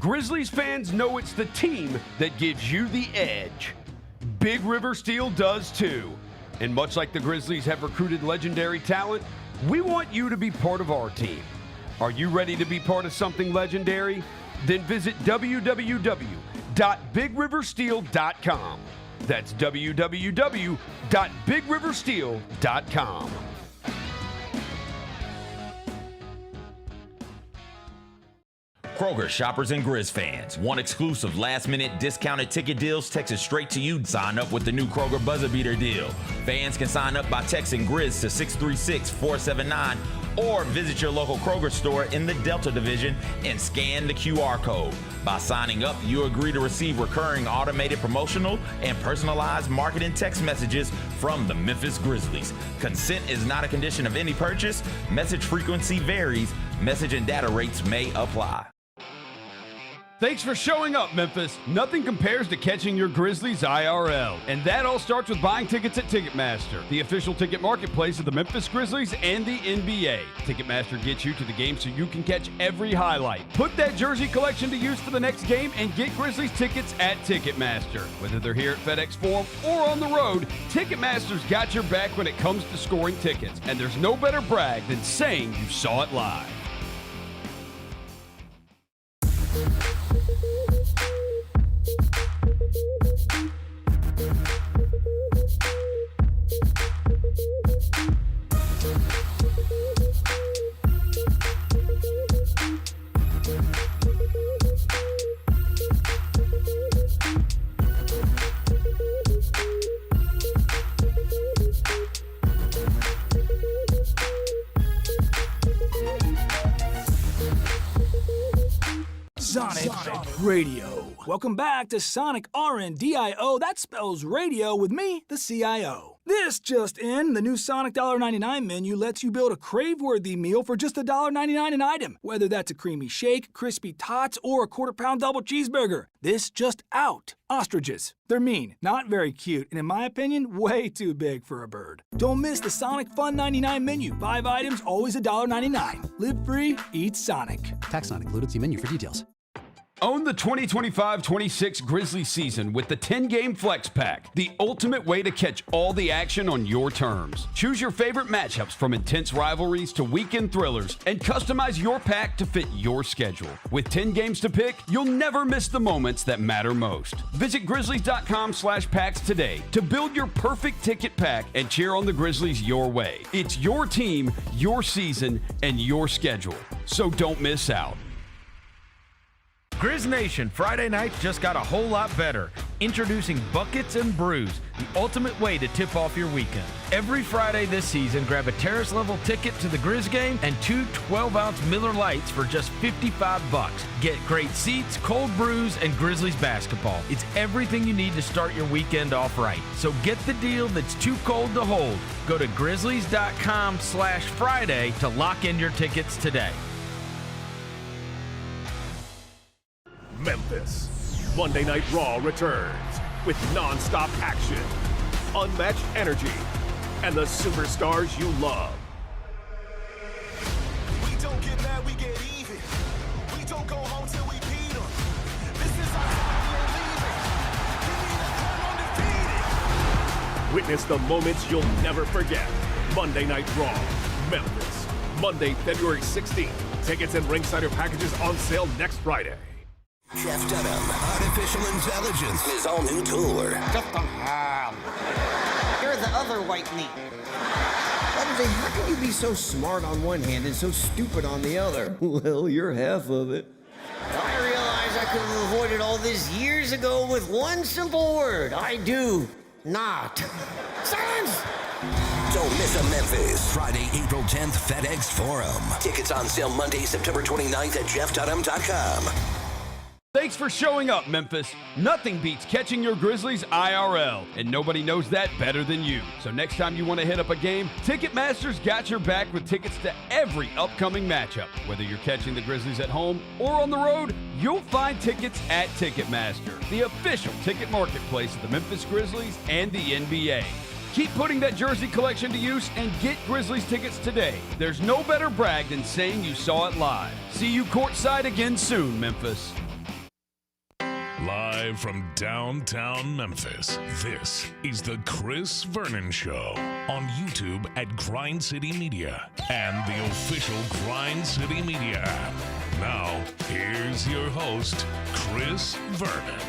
Grizzlies fans know it's the team that gives you the edge. Big River Steel does too. And much like the Grizzlies have recruited legendary talent, we want you to be part of our team. Are you ready to be part of something legendary? Then visit www.bigriversteel.com. That's www.bigriversteel.com. Kroger shoppers and Grizz fans. Want exclusive last-minute discounted ticket deals texted straight to you? Sign up with the new Kroger Buzzer Beater deal. Fans can sign up by texting Grizz to 636-479 or visit your local Kroger store in the Delta Division and scan the QR code. By signing up, you agree to receive recurring automated promotional and personalized marketing text messages from the Memphis Grizzlies. Consent is not a condition of any purchase. Message frequency varies. Message and data rates may apply. Thanks for showing up, Memphis. Nothing compares to catching your Grizzlies IRL. And that all starts with buying tickets at Ticketmaster, the official ticket marketplace of the Memphis Grizzlies and the NBA. Ticketmaster gets you to the game so you can catch every highlight. Put that jersey collection to use for the next game and get Grizzlies tickets at Ticketmaster. Whether they're here at FedEx Forum or on the road, Ticketmaster's got your back when it comes to scoring tickets. And there's no better brag than saying you saw it live. Sonic Radio. Welcome back to Sonic RNDIO. That spells radio with me, the CIO. This just in, the new Sonic $1.99 menu lets you build a crave-worthy meal for just $1.99 an item, whether that's a creamy shake, crispy tots, or a quarter-pound double cheeseburger. This just out. Ostriches. They're mean, not very cute, and in my opinion, way too big for a bird. Don't miss the Sonic Fun 99 menu. 5 items, always $1.99. Live free, eat Sonic. Tax not included. See menu for details. Own the 2025-26 Grizzlies season with the 10-game Flex Pack, the ultimate way to catch all the action on your terms. Choose your favorite matchups from intense rivalries to weekend thrillers and customize your pack to fit your schedule. With 10 games to pick, you'll never miss the moments that matter most. Visit Grizzlies.com/packs today to build your perfect ticket pack and cheer on the Grizzlies your way. It's your team, your season, and your schedule. So don't miss out. Grizz Nation, Friday night just got a whole lot better. Introducing Buckets and Brews, the ultimate way to tip off your weekend. Every Friday this season, grab a terrace-level ticket to the Grizz game and 2 12-ounce Miller Lights for just $55. Get great seats, cold brews, and Grizzlies basketball. It's everything you need to start your weekend off right. So get the deal that's too cold to hold. Go to Grizzlies.com/Friday to lock in your tickets today. Memphis. Monday Night Raw returns with non-stop action, unmatched energy, and the superstars you love. We don't get mad, we get even. We don't go home till we beat them. This is our time, we ain't leaving. Give me the crown undefeated. Witness the moments you'll never forget. Monday Night Raw, Memphis. Monday, February 16th. Tickets and ringsider packages on sale next Friday. Jeff Dunham, Artificial Intelligence, his all-new tour. Just a ham. You're the other white meat. How can you be so smart on one hand and so stupid on the other? Well, you're half of it. I realize I could have avoided all this years ago with one simple word. I do not. Silence! Don't miss a Memphis. Friday, April 10th, FedEx Forum. Tickets on sale Monday, September 29th at jeffdunham.com. Thanks for showing up, Memphis. Nothing beats catching your Grizzlies IRL, and nobody knows that better than you. So next time you want to hit up a game, Ticketmaster's got your back with tickets to every upcoming matchup. Whether you're catching the Grizzlies at home or on the road, you'll find tickets at Ticketmaster, the official ticket marketplace of the Memphis Grizzlies and the NBA. Keep putting that jersey collection to use and get Grizzlies tickets today. There's no better brag than saying you saw it live. See you courtside again soon, Memphis. Live from downtown Memphis, this is the Chris Vernon Show on YouTube at Grind City Media and the official Grind City Media app. Now, here's your host, Chris Vernon.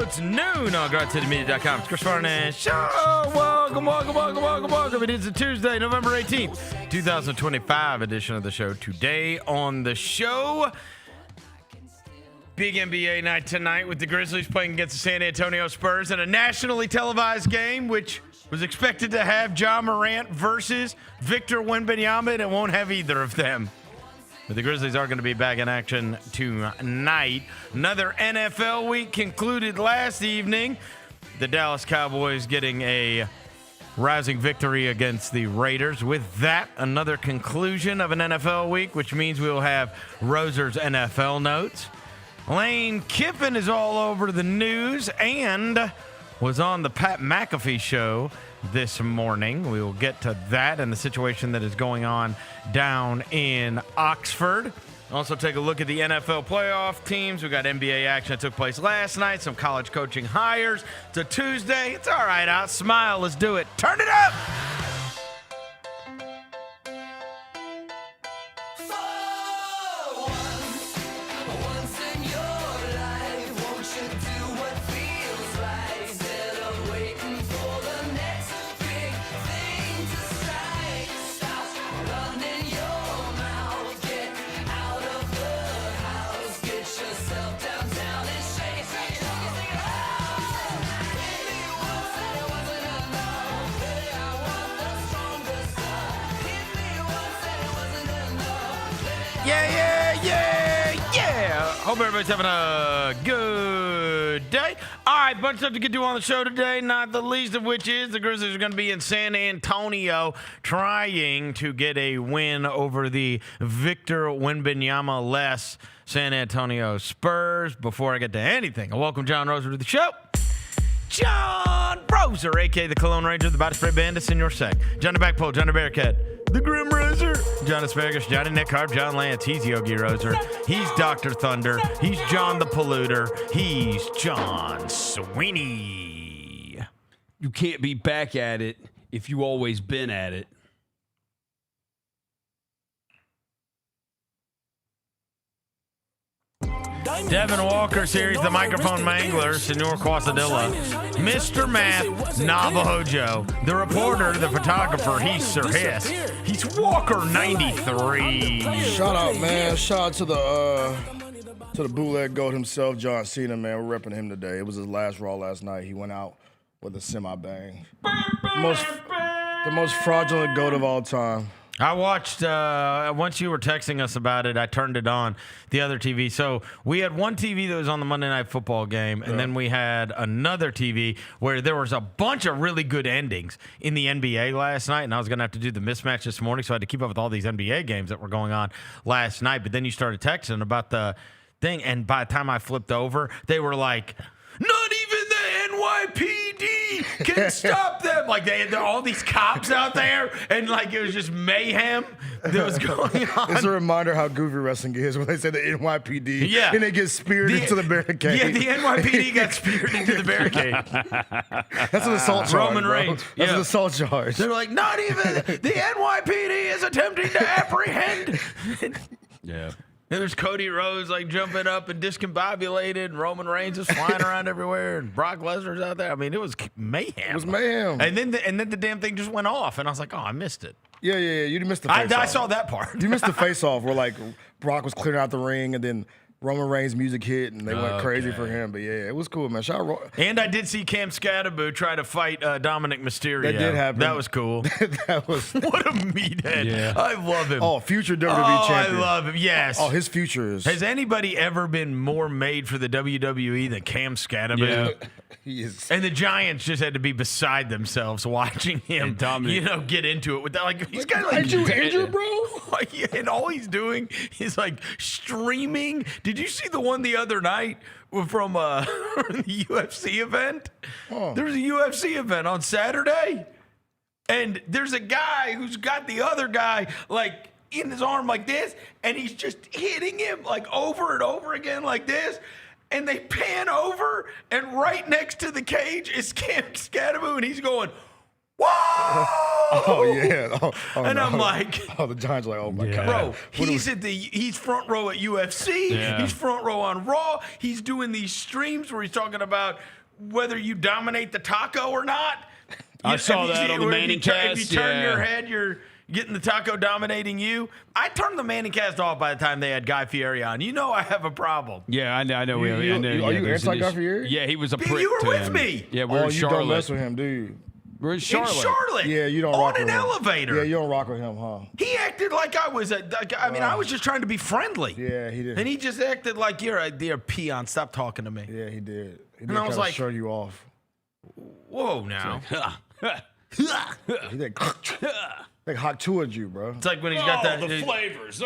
It's noon on GrindCityMedia.com. It's Chris Vernon Show. Welcome. It is a Tuesday, November 18th, 2025 edition of the show. Today on the show, big NBA night tonight with the Grizzlies playing against the San Antonio Spurs in a nationally televised game, which was expected to have Ja Morant versus Victor Wembanyama, and it won't have either of them. But the Grizzlies are going to be back in action tonight. Another NFL week concluded last evening. The Dallas Cowboys getting a rousing victory against the Raiders. With that, another conclusion of an NFL week, which means we'll have Roser's NFL notes. Lane Kiffin is all over the news and was on the Pat McAfee show this morning. We will get to that and the situation that is going on down in Oxford. Also take a look at the NFL playoff teams. We got NBA action that took place last night, some college coaching hires. It's a Tuesday. It's all right out. Smile. Let's do it. Turn it up. Hope everybody's having a good day. All right, bunch of stuff to get to on the show today, not the least of which is the Grizzlies are going to be in San Antonio trying to get a win over the Victor Wembanyama-less San Antonio Spurs. Before I get to anything, I welcome John Roser to the show. John Roser, a.k.a. the Cologne Ranger, the Body Spray Bandits in your sec. Johnny Backpole, Johnny Bearcat, the Grim Roser, John Asparagus, Johnny Nick Harp, John Lance. He's Yogi Roser. He's Dr. Thunder. He's John the Polluter. He's John Sweeney. You can't be back at it if you always been at it. Devin Walker's here. He's the microphone mangler, Senor Quasadilla. Mr. Math, Navajo Joe. The reporter, the photographer, he's Sir Hiss. He's Walker 93. Shout out, man. Shout out to the bootleg goat himself, John Cena, man. We're repping him today. It was his last Raw last night. He went out with a semi-bang. The most fraudulent goat of all time. I watched, once you were texting us about it, I turned it on, the other TV. So we had one TV that was on the Monday Night Football game, and then we had another TV where there was a bunch of really good endings in the NBA last night, and I was going to have to do the mismatch this morning, so I had to keep up with all these NBA games that were going on last night. But then you started texting about the thing, and by the time I flipped over, they were like, not even the NYPD can stop them. Like, they had all these cops out there, and like it was just mayhem that was going on. It's a reminder how goofy wrestling is when they say the NYPD, and they get speared into the barricade. Yeah, the NYPD got speared into the barricade. That's an assault charge, Roman Reigns. That's an assault charge. They're like, not even the NYPD is attempting to apprehend. Yeah. And there's Cody Rhodes like jumping up and discombobulated, and Roman Reigns is flying around everywhere, and Brock Lesnar's out there. I mean, it was mayhem. It was mayhem. And then the damn thing just went off, and I was like, oh, I missed it. Yeah. You missed the face-off. I saw that part. You missed the face-off where like Brock was clearing out the ring, and then Roman Reigns music hit, and they went crazy for him. But yeah, it was cool, man. Shout out. And I did see Cam Scatterboo try to fight Dominic Mysterio. That did happen. That was cool. That was what a meathead. Yeah. I love him. Oh, future WWE champion. I love him. Yes. Oh, his future is. Has anybody ever been more made for the WWE than Cam Scatterboo? Yeah. He is. And the Giants just had to be beside themselves watching him, get into it with that. Like he's got like, aren't you injured, bro? And all he's doing is like streaming. Did you see the one the other night from the UFC event? Oh. There was a UFC event on Saturday, and there's a guy who's got the other guy like in his arm like this, and he's just hitting him like over and over again like this. And they pan over, and right next to the cage is Cam Scatterboo, and he's going, whoa! Oh, yeah. And no. I'm like, the Giants are like, oh, my God. bro, he's front row at UFC. Yeah. He's front row on Raw. He's doing these streams where he's talking about whether you dominate the taco or not. I saw that on the Manning cast. If you turn your head, you're getting the taco dominating you. I turned the Manning cast off by the time they had Guy Fieri on. You know I have a problem. Yeah, I know. I know. Are you anti-Guy Fieri? Yeah, he was a prick. You were to with him. me. Yeah, we're in you Charlotte. don't mess with him, do you? We're in In Charlotte. Charlotte. Yeah, you don't rock on with an him. elevator. Yeah, you don't rock with him, huh? He acted like I was I was just trying to be friendly. Yeah, he did. And he just acted like you're a peon. Stop talking to me. Yeah, he did. He And did I was kinda like, show you off. Whoa, now. He did like hot towards you, bro. It's like when he's got that. flavors.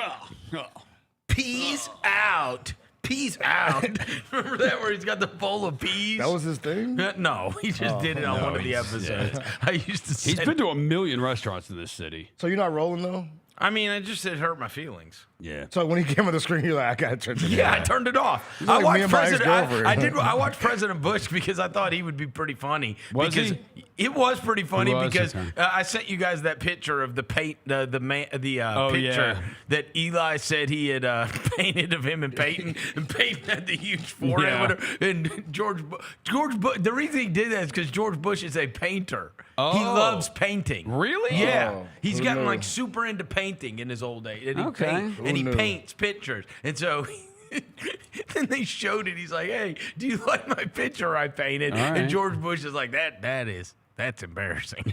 Peas out. Peas out. Remember that where he's got the bowl of peas? That was his thing? No, he just did it on one of the episodes. I used to He's been to 1 million restaurants in this city. So you're not rolling, though? I mean, it hurt my feelings. Yeah. So when he came on the screen, you're like, I got to turn it Yeah, down. I turned it off. He's I like me watched and my President. ex-girlfriend. I watched President Bush because I thought he would be pretty funny. Was because he? It was pretty funny He was, because okay. I sent you guys that picture of the paint, picture yeah. that Eli said he had painted of him and Peyton, and Peyton had the huge forehead. Yeah. With her. And George Bush. The reason he did that is because George Bush is a painter. Oh. He loves painting. Really? Yeah. Oh, He's who gotten knew? like super into painting in his old age. And he Okay. and he Who knew? paints pictures. And so then they showed it. He's like, hey, do you like my picture I painted? All right. And George Bush is like, that's embarrassing.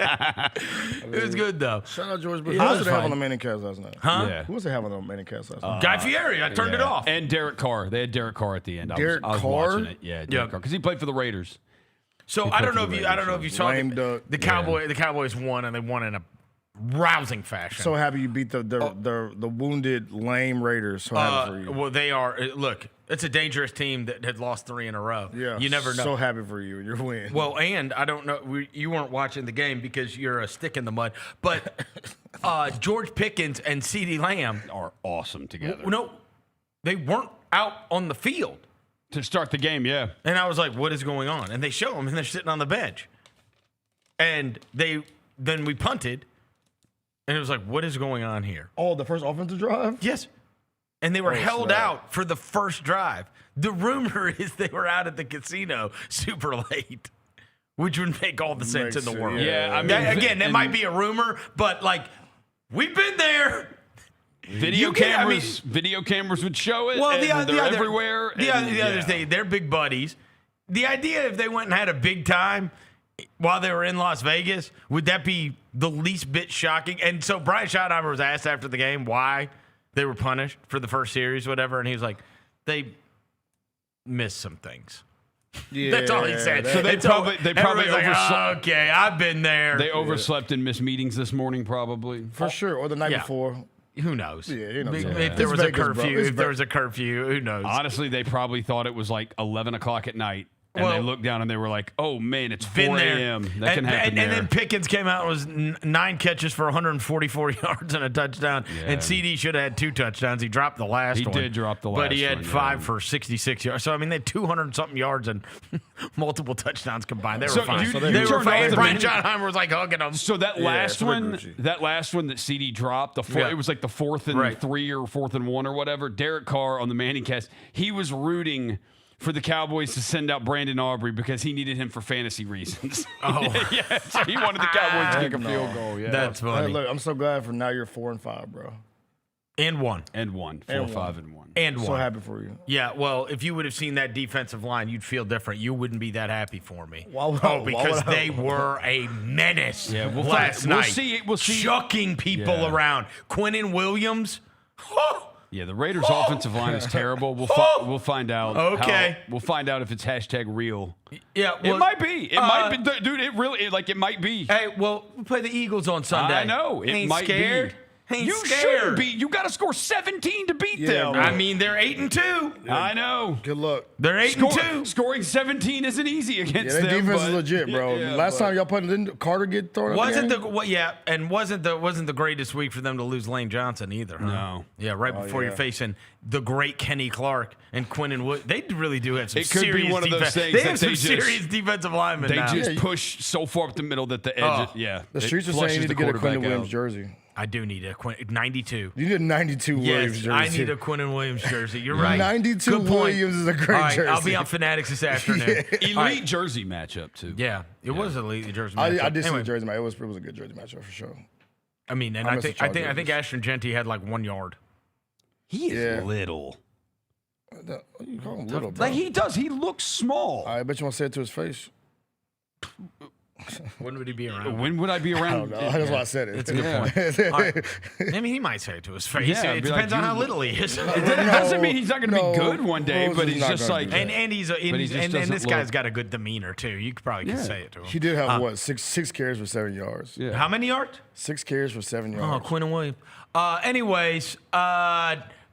It was good, though. Shout out George Bush. Yeah, Who it else was did they have fine. on the Manning cast last night? Huh? Yeah. Who was they having on the Manning cast last night? Guy Fieri. I turned it off. And Derek Carr. They had Derek Carr at the end. Derek I was Carr? watching it. Yeah, Derek Carr. Because he played for the Raiders. So He I don't played know for if the you. I don't know if you saw Lame duck. the Cowboys. The Cowboys won, and they won in a rousing fashion. So happy you beat the wounded, lame Raiders. So happy for you. Well, they are. Look, it's a dangerous team that had lost 3 in a row. Yeah. You never know. So happy for you and your win. Well, and I don't know, you weren't watching the game because you're a stick in the mud, but George Pickens and CeeDee Lamb Are awesome together. no, they weren't out on the field. To start the game, yeah. And I was like, what is going on? And they show them, and they're sitting on the bench. And then we punted, and it was like, what is going on here? Oh, the first offensive drive? Yes. And they were held snap. out for the first drive. The rumor is they were out at the casino super late, which would make all the sense Makes in the sense, world. Yeah, I mean, Again, that and- might be a rumor, but like, we've been there. Video cameras would show it. Well, and they're everywhere. The and, others, they're big buddies. The idea if they went and had a big time while they were in Las Vegas, would that be the least bit shocking? And so Brian Schottenheimer was asked after the game why they were punished for the first series, whatever, and he was like, they missed some things. Yeah, That's all he said. So they probably everybody's like, overslept. okay, I've been there. They overslept and missed meetings this morning, probably. For sure. Or the night Yeah. before. Who knows? Yeah, you know. If Yeah. there It's was a Vegas, bro. curfew, It's if there was a curfew, who knows? Honestly, they probably thought it was like 11 o'clock at night. And Well, they looked down and they were like, oh, man, it's Been 4 there. a.m. That can happen and there. then Pickens came out and was 9 catches for 144 yards and a touchdown. Yeah. And CD should have had 2 touchdowns. He dropped the last He one. did drop the But he last had one, 5 yeah. for 66 yards. So, I mean, they had 200-something yards and multiple touchdowns combined. They were So fine. you- they you were turned fine. off the Brian minute- Schottenheimer was like hugging them. So that last one that CD dropped, Yeah. it was like the 4th and Right. 3 or 4th and 1 or whatever. Derek Carr on the Manning cast, he was rooting for the Cowboys to send out Brandon Aubrey because he needed him for fantasy reasons. Oh. yeah, so he wanted the Cowboys to kick a field goal. Yeah, That's funny. Hey, look, I'm so glad for now you're 4-5, bro. And one. 4-5-1. And So one. happy for you. Yeah, well, if you would have seen that defensive line, you'd feel different. You wouldn't be that happy for me. Because they were a menace last night. We'll see. Chucking people around. Quinnen Williams. Yeah, the Raiders' offensive line is terrible. We'll find out. Okay. We'll find out if it's #real. Yeah, well, it might be. It might be, dude. It really, it might be. Hey, well, we play the Eagles on Sunday. I know. It Ain't might scared. be. Ain't You scared. shouldn't be. You got to score 17 to beat them. I mean, they're 8-2. I know. Good luck. They're 8-2. Scoring 17 isn't easy against Yeah, them. their defense is but- legit, bro. Yeah, Last time y'all put, didn't Carter get thrown up? Wasn't again? wasn't the greatest week for them to lose Lane Johnson either, huh? No. Yeah, right before you're facing the great Kenny Clark and Quinnen Williams. They really do have some It could be serious one of those defense. things They that have they some just- serious defensive linemen They now. just push so far up the middle that the edge. Oh. The streets are saying you need to get a Quinnen Williams jersey. I do need a 92. You need a 92 Williams Yes, jersey. I need a Quinnen Williams jersey. You're right. 92 Good point. Williams is a great All right, jersey. I'll be on Fanatics this afternoon. Elite jersey matchup too. Yeah, it was an elite jersey I matchup. did see Anyway, the jersey match. It was a good jersey matchup for sure. I mean, and I I miss the think Chargers. Ashton Genty had like 1 yard. He is little. You call him little, bro. Like he does. He looks small. I bet you want to say it to his face. When would he be around? When would I be I around? don't know. That's why I said it. That's a good point. All right. I mean, he might say it to his face. Yeah, it be depends like, on how you- little he is. It doesn't mean he's not going to be good one day, Rose but is he's not just gonna like. be good. and he just this doesn't guy's look- got a good demeanor too. You probably can say it to him. He did have what six carries for 7 yards. Yeah. How many yards? 6 carries for 7 Oh, yards. Quinnen Williams. Anyways,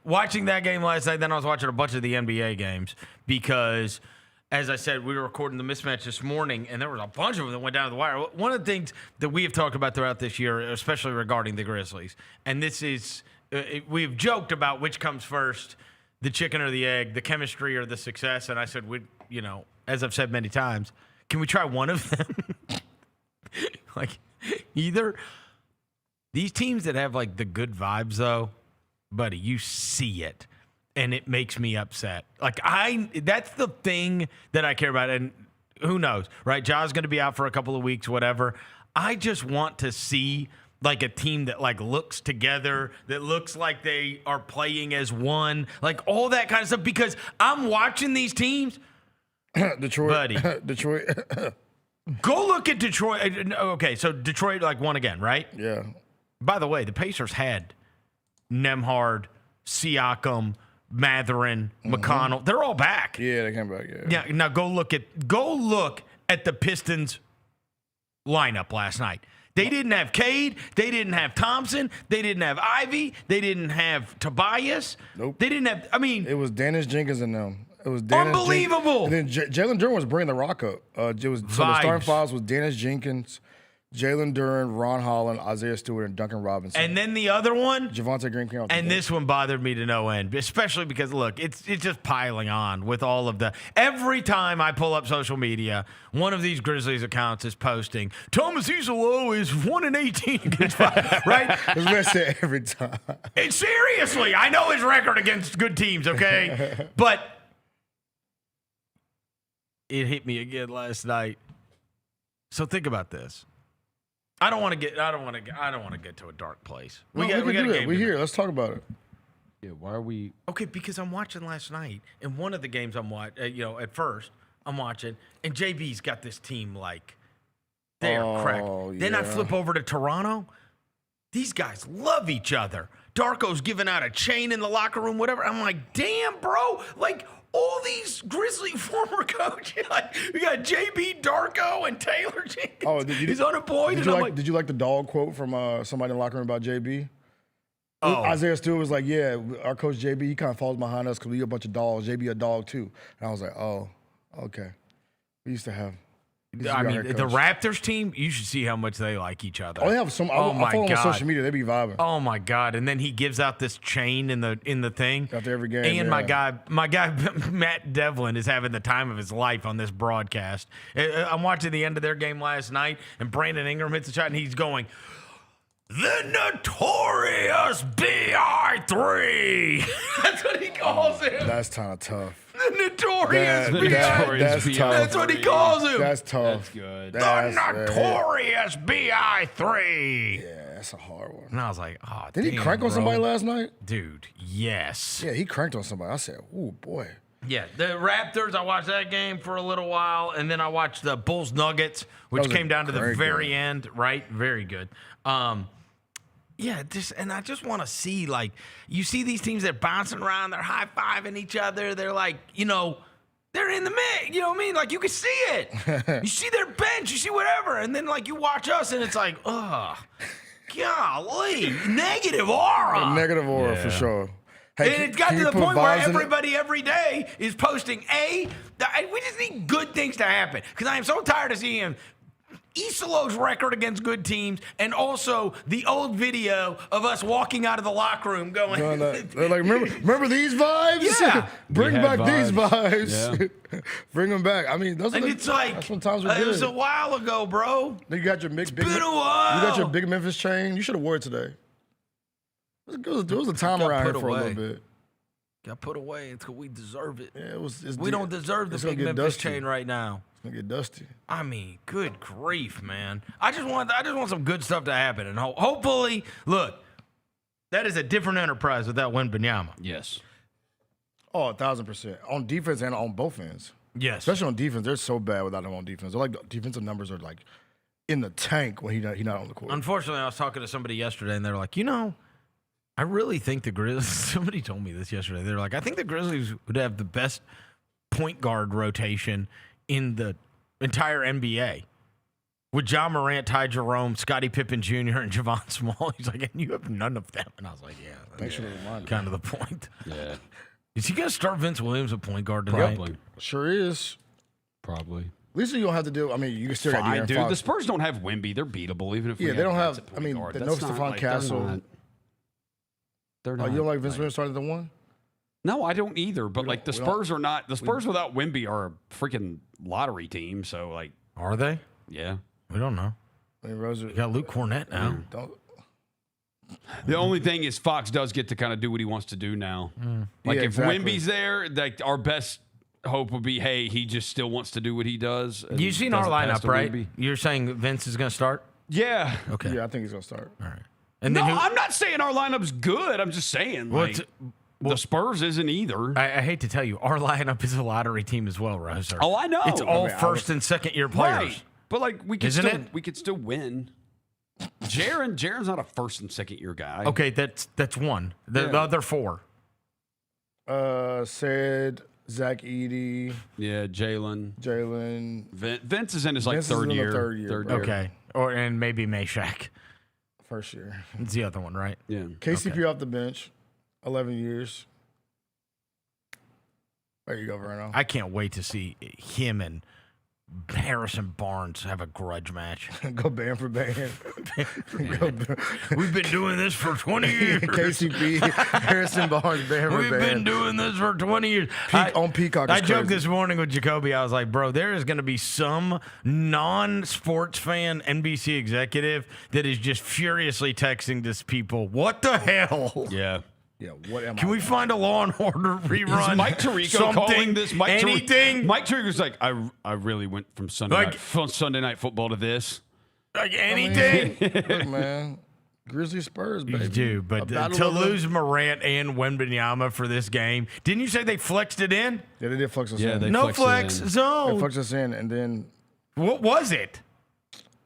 watching that game last night, then I was watching a bunch of the NBA games because, as I said, we were recording the mismatch this morning, and there was a bunch of them that went down to the wire. One of the things that we have talked about throughout this year, especially regarding the Grizzlies, and this is, we've joked about which comes first, the chicken or the egg, the chemistry or the success. And I said, as I've said many times, can we try one of them? Like, either these teams that have like the good vibes, though, buddy, you see it. And it makes me upset. Like, that's the thing that I care about. And who knows, right? Ja's going to be out for a couple of weeks, whatever. I just want to see like a team that like looks together, that looks like they are playing as one, like all that kind of stuff. Because I'm watching these teams. Detroit. Buddy. Detroit. Go look at Detroit. Okay, so Detroit like won again, right? Yeah. By the way, the Pacers had Nembhard, Siakam, Matherin, McConnell. They're all back. Yeah, they came back. Yeah. Yeah. Now go look at the Pistons lineup last night. They didn't have Cade. They didn't have Thompson. They didn't have Ivy. They didn't have Tobias. Nope. They didn't have. I mean, It was Dennis Jenkins and them. It was Dennis unbelievable. And then Jalen Duren was bringing the rock up. It was so the starting files was Dennis Jenkins, Jalen Duren, Ron Holland, Isaiah Stewart, and Duncan Robinson. And then the other one, Javonte Green came off the and bench. this one bothered me to no end, especially because, look, it's just piling on with all of the – every time I pull up social media, one of these Grizzlies accounts is posting, Thomas Isolo is 1-18 against five, right? That's what I say every time. And seriously, I know his record against good teams, okay? But it hit me again last night. So think about this. I don't want to get to a dark place. We got a game. We're here. Let's talk about it. Yeah, why are we? Okay, because I'm watching last night, and one of the games I'm watching, at first I'm watching, and JB's got this team like they are cracked. Then I flip over to Toronto. These guys love each other. Darko's giving out a chain in the locker room, whatever. I'm like, damn, bro, like. All these Grizzly former coaches, like, we got JB, Darko, and Taylor Jenkins. Oh, he's unemployed. Did you like the dog quote from somebody in the locker room about JB? Oh. Isaiah Stewart was like, yeah, our coach JB, he kind of falls behind us because we a bunch of dogs. JB a dog too. And I was like, oh, okay. We used to have. I mean, the Raptors team, you should see how much they like each other. Oh, they have some. I follow them on social media. They be vibing. Oh my God! And then he gives out this chain in the thing after every game. And my guy Matt Devlin is having the time of his life on this broadcast. I'm watching the end of their game last night, and Brandon Ingram hits a shot, and he's going, "The notorious BI3." That's what he calls him. That's kind of tough. The notorious BI3. That's tough. That's what he calls him. That's tough. That's good. The notorious BI3. Yeah. that's a hard one. And I was like, oh, Did he crank on somebody last night? Dude, yes. Yeah, he cranked on somebody. I said, ooh, boy. Yeah, the Raptors, I watched that game for a little while, and then I watched the Bulls-Nuggets, which came down to the very end, right? Very good. Yeah, and I just want to see, like, you see these teams that are bouncing around, they're high-fiving each other, they're like, they're in the mix, you know what I mean? Like, you can see it. You see their bench, you see whatever, and then, like, you watch us, and it's like, ugh, golly, negative aura. Negative aura, for sure. Hey, and it got to the point where everybody every day is posting, we just need good things to happen. Because I am so tired of seeing Isolo's record against good teams and also the old video of us walking out of the locker room going. They're like, remember these vibes? Yeah. Bring back these vibes. Yeah. Bring them back. I mean, it's like, that's when times were good. It was a while ago, bro. Then you got your big been a while. You got your big Memphis chain. You should have wore it today. There was a time around here for a little bit. Got put away until we deserve it. Yeah, we don't deserve the big Memphis chain right now. It's gonna get dusty. I mean, good grief, man. I just want some good stuff to happen, and hopefully, look, that is a different enterprise without Wembanyama. Yes. Oh, 1,000%. On defense and on both ends. Yes. Especially on defense, they're so bad without him on defense. They're like defensive numbers are like in the tank when he's not on the court. Unfortunately, I was talking to somebody yesterday, and they were like, I really think the Grizzlies, somebody told me this yesterday. They were like, I think the Grizzlies would have the best point guard rotation in the entire NBA. With John Morant, Ty Jerome, Scottie Pippen Jr., and Javon Small. He's like, and you have none of them. And I was like, yeah. Thanks for the reminder. Kind of the point. Yeah. Is he going to start Vince Williams at point guard tonight? Probably. Sure is. Probably. At least you don't have to do. I mean, you can still got De'Aaron dude. Fox. The Spurs don't have Wemby. They're beatable, even if they don't have. I mean, they know Stephon Castle. They're not. Oh, you don't like Vince Williams starting at the one? No, I don't either. But like the Spurs are not. The Spurs without Wemby are a freaking lottery team. So like, are they? Yeah, we don't know. I mean, you got Luke Cornett now. The only thing is Fox does get to kind of do what he wants to do now. Like if Wemby's there, like our best hope would be, hey, he just still wants to do what he does. You've seen our lineup, right? Wemby. You're saying Vince is going to start? Yeah. Okay. Yeah, I think he's going to start. All right. And I'm not saying our lineup's good. I'm just saying the Spurs isn't either. I hate to tell you, our lineup is a lottery team as well, Roser. Oh, I know. It's all first and second year players. Right. But like we could still win. Jaren's not a first and second year guy. Okay, that's one. The other four. Said Zach Edey. Yeah, Jalen. Vince is in his third year. Okay. And maybe Meshack. First year. It's the other one, right? Yeah. KCP off the bench, 11 years. There you go, Vernon. I can't wait to see him and Harrison Barnes have a grudge match. Go band for band. We've been doing this for 20 years. KCP, Harrison Barnes, band for band. We've been doing this for 20 years. On Peacock. I joked this morning with Jacoby. I was like, bro, there is going to be some non-sports fan NBC executive that is just furiously texting this people. What the hell? Yeah. Yeah, what am Can we find a Law and Order rerun? Is Mike Tirico calling this? Anything? Mike Tirico's like, I really went from Sunday night football to this. Like anything? Look, man. Grizzlies Spurs, baby. You do, but to lose Morant and Wembanyama for this game, didn't you say they flexed it in? Yeah, they did flex us in. No flex zone. They flexed us in, and then what was it?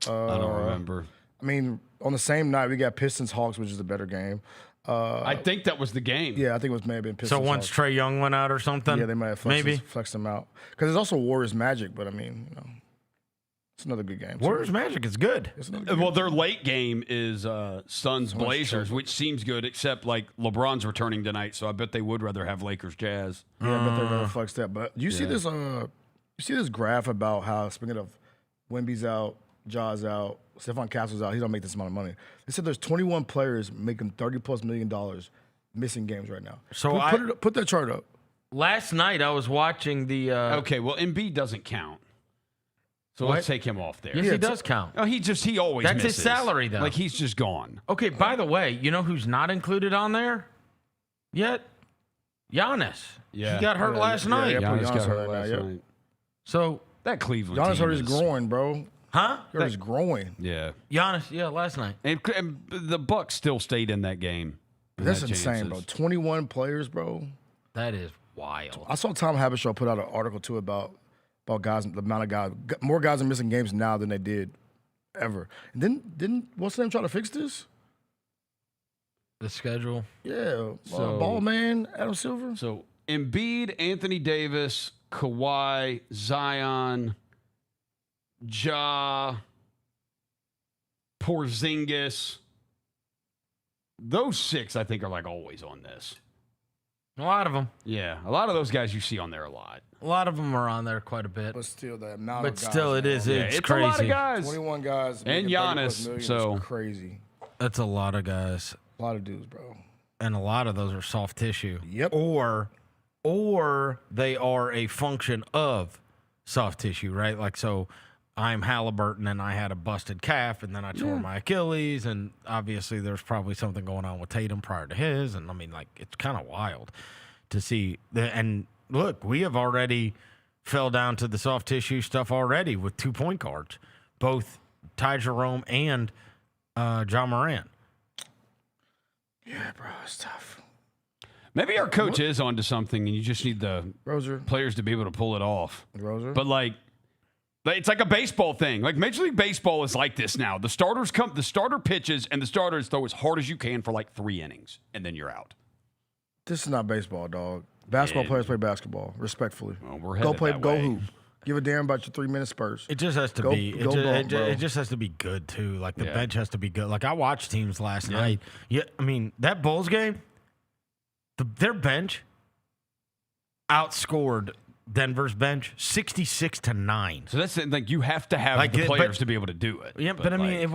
I don't remember. I mean, on the same night, we got Pistons Hawks, which is a better game. I think that was the game. Yeah, I think it may have been Pistons. So once Trae Young went out or something? Yeah, they might have flexed him out. Because there's also Warriors Magic, but I mean, it's another good game. Warriors Magic is good. Well, their late game is Suns Blazers, which seems good, except like LeBron's returning tonight, so I bet they would rather have Lakers Jazz. Yeah, I bet they're going to flex that. But do you see this? You see this graph about how, speaking of Wemby's out, Ja's out, Stephon Castle's out, he don't make this amount of money. They said there's 21 players making $30+ million missing games right now. So put that chart up. Last night I was watching the. Okay, well Embiid doesn't count, so let's take him off there. Yes, he does count. Oh, he always That's misses. his salary though. Like he's just gone. Okay, by the way, you know who's not included on there yet? Giannis. Yeah, he got hurt last night. Giannis got hurt last night. So that Cleveland Giannis team hurt his groin, bro. Huh? Hurt his groin. Yeah. Giannis, last night. And the Bucks still stayed in that game. That's insane, bro. 21 players, bro. That is wild. I saw Tom Habishaw put out an article, too, about guys, the amount of guys. More guys are missing games now than they did ever. And didn't what's the name try to fix this? The schedule? Yeah. Ball man, Adam Silver. So Embiid, Anthony Davis, Kawhi, Zion, Ja, Porzingis. Those 6, I think, are like always on this. A lot of them. Yeah, a lot of those guys you see on there a lot. A lot of them are on there quite a bit. But still, the amount But of guys. still, it is. It's a crazy. lot of guys. 21 guys. And making 30+ Giannis, million so- is crazy. That's a lot of guys. A lot of dudes, bro. And a lot of those are soft tissue. Yep. Or they are a function of soft tissue, right? Like, so I'm Halliburton and I had a busted calf and then I tore my Achilles, and obviously there's probably something going on with Tatum prior to his, and I mean, like, it's kind of wild to see. And look, we have already fell down to the soft tissue stuff already with 2 point guards, both Ty Jerome and John Moran. Yeah, bro, it's tough. Maybe our coach is onto something, and you just need the Roser. players to be able to pull it off. Roser. But like, it's like a baseball thing. Like Major League Baseball is like this now. The starter pitches, and the starters throw as hard as you can for like 3 innings, and then you're out. This is not baseball, dog. Basketball players play basketball, respectfully. Well, we're go headed play, that go way. hoop. Give a damn about your 3-minute Spurs. It just has to be. It just has to be good too. Like the bench has to be good. Like I watched teams last night. Yeah, I mean that Bulls game, their bench outscored Denver's bench 66-9. So that's like you have to have Like the it- players but- to be able to do it. Yeah, but I mean,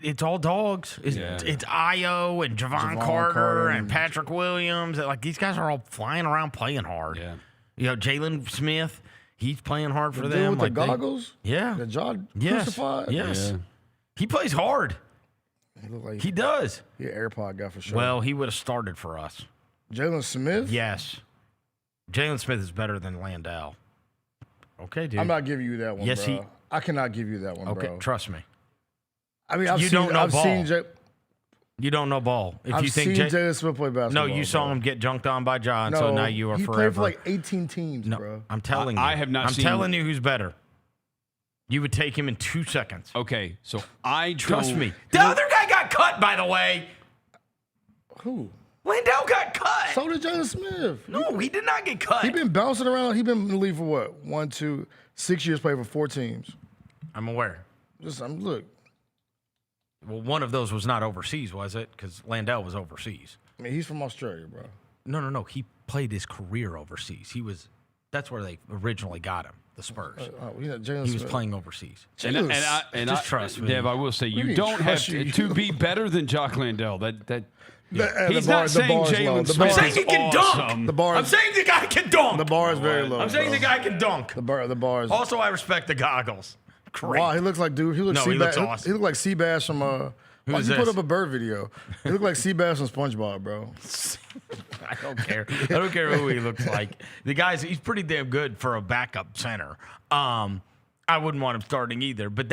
it's all dogs. It's Io and Javon Carter and Patrick Williams. Like these guys are all flying around playing hard. Yeah. You know, Jalen Smith, he's playing hard for The them. dude with like the goggles? Yeah. The jaw Yes. crucified? Yes. Yeah. He plays hard. He looked like He does. he an AirPod guy for sure. Well, he would have started for us. Jalen Smith? Yes. Jalen Smith is better than Landale. Okay, dude. I'm not giving you that one, Yes, bro. he- I cannot give you that one, Okay, bro. trust me. I mean, I've You seen, don't know I've ball. seen You don't know ball. If I've you think seen Jalen Smith play basketball. No, you saw bro. him get junked on by John, No, so now you are he forever. played for like 18 teams, no, bro. I'm telling you. I have not I'm seen- telling you who's better. You would take him in 2 seconds. Okay, so I Trust don't- me. The other guy got cut, by the way. Who? Landale got cut. So did Jalen Smith. No, he did not get cut. He been bouncing around. He been in the league for what? 1, 2, 6 years, played for 4 teams. I'm aware. Look. Well, one of those was not overseas, was it? Because Landale was overseas. I mean, he's from Australia, bro. No. He played his career overseas. That's where they originally got him, the Spurs. Jalen He was Smith. playing overseas. Just trust me. Dev, I will say you need don't have trust you. to be better than Jock Landale. He's the not bar saying is Jalen low. The Smith bar- is he can awesome. dunk. The bar I'm is, saying the guy can dunk. the bar is very low. I'm saying bro. the guy can dunk. The bar is. Also, I respect the goggles. Great. Wow, he looks like dude. He looks. No, he looks Seabass- awesome. He looked like Seabass from. Why is you put this? up a bird video? He looked like Seabass from SpongeBob, bro. I don't care. I don't care who he looks like. He's pretty damn good for a backup center. I wouldn't want him starting either. But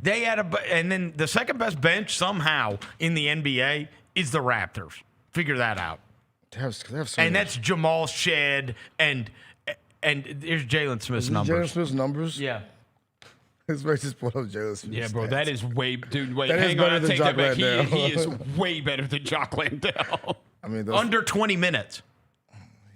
they had and then the second best bench somehow in the NBA is the Raptors. Figure that out. They have so And much. that's Jamal Shed and here's Jalen Smith's numbers. Jalen Smith's numbers. Yeah. His race is pulled up Jalen Smith's Yeah, bro, stats. that is way, dude. Wait, That is hang on, better I than take Jock that back. Landale. He is way better than Jock Landale. I mean, Under 20 minutes.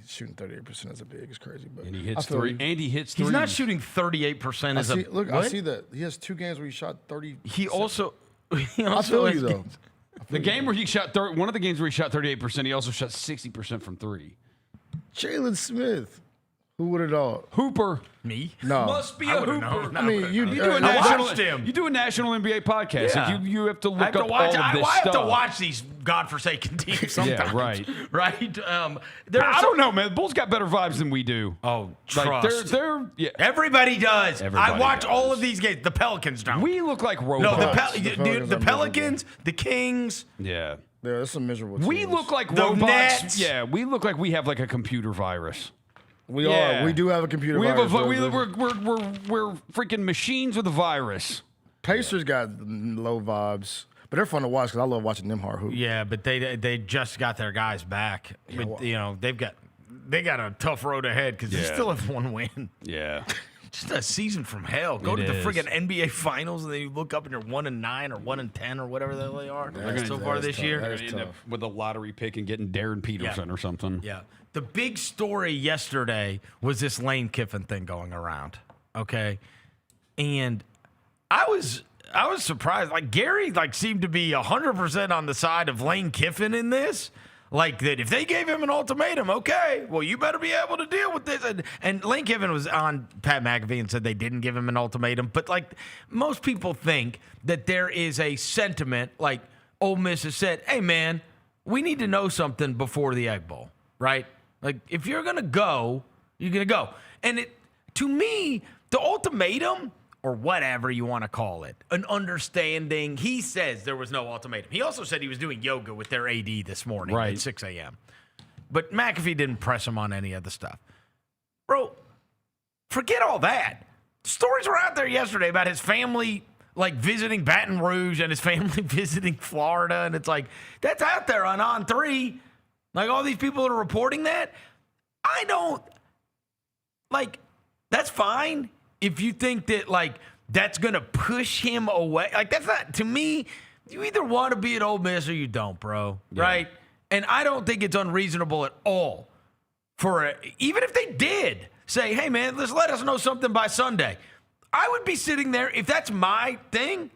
shooting 38% as a big is crazy. But And he hits I feel three. you. And he hits He's three. not shooting 38% as a Look, I what? see that he has 2 games where he shot 30. He also I feel you though. The game where he shot one of the games where he shot 38%, he also shot 60% from 3. Jalen Smith. Who would have thought? Hooper. Me? No. Must be I a would've hooper. known. I mean, you You do a I national. watched him. You do a national NBA podcast. Yeah. You have to look I have to up watch. all of this I have stuff. to watch these godforsaken teams sometimes. Yeah, right. Right. I don't know, man. The Bulls got better vibes than we do. Oh, Like trust. they're yeah. Everybody does. Everybody I watch does. all of these games. The Pelicans don't. We look like no, robots. the Pelicans, the Kings. Yeah. Yeah, that's a miserable. We teams. look like The robots. Nets. Yeah, we look like we have like a computer virus. We are. We do have a computer virus. We're freaking machines with a virus. Pacers got low vibes. But they're fun to watch because I love watching them hard hoop. Yeah, but they just got their guys back. Yeah, well, they got a tough road ahead because they still have one win. Yeah. Just a season from hell. Go to the friggin' NBA Finals and then you look up and you're 1-9 or 1-10 or whatever the hell they are so far this year. They're going to end up with a lottery pick and getting Darren Peterson or something. Yeah. The big story yesterday was this Lane Kiffin thing going around. Okay, and I was surprised. Like Gary, seemed to be 100% on the side of Lane Kiffin in this. Like that, if they gave him an ultimatum, okay, well, you better be able to deal with this. And Lane Kiffin was on Pat McAfee and said they didn't give him an ultimatum. But most people think that there is a sentiment like Ole Miss has said, hey, man, we need to know something before the Egg Bowl, right? Like if you're going to go, you're going to go. And to me, the ultimatum, or whatever you want to call it, an understanding. He says there was no ultimatum. He also said he was doing yoga with their AD this morning at 6 a.m. But McAfee didn't press him on any of the stuff. Bro, forget all that. Stories were out there yesterday about his family visiting Baton Rouge and his family visiting Florida. And it's that's out there on On3. All these people that are reporting that. I don't, that's fine. If you think that, that's going to push him away, that's not, to me, you either want to be at Ole Miss or you don't, bro, right? And I don't think it's unreasonable at all even if they did say, hey, man, let us know something by Sunday. I would be sitting there, if that's my thing,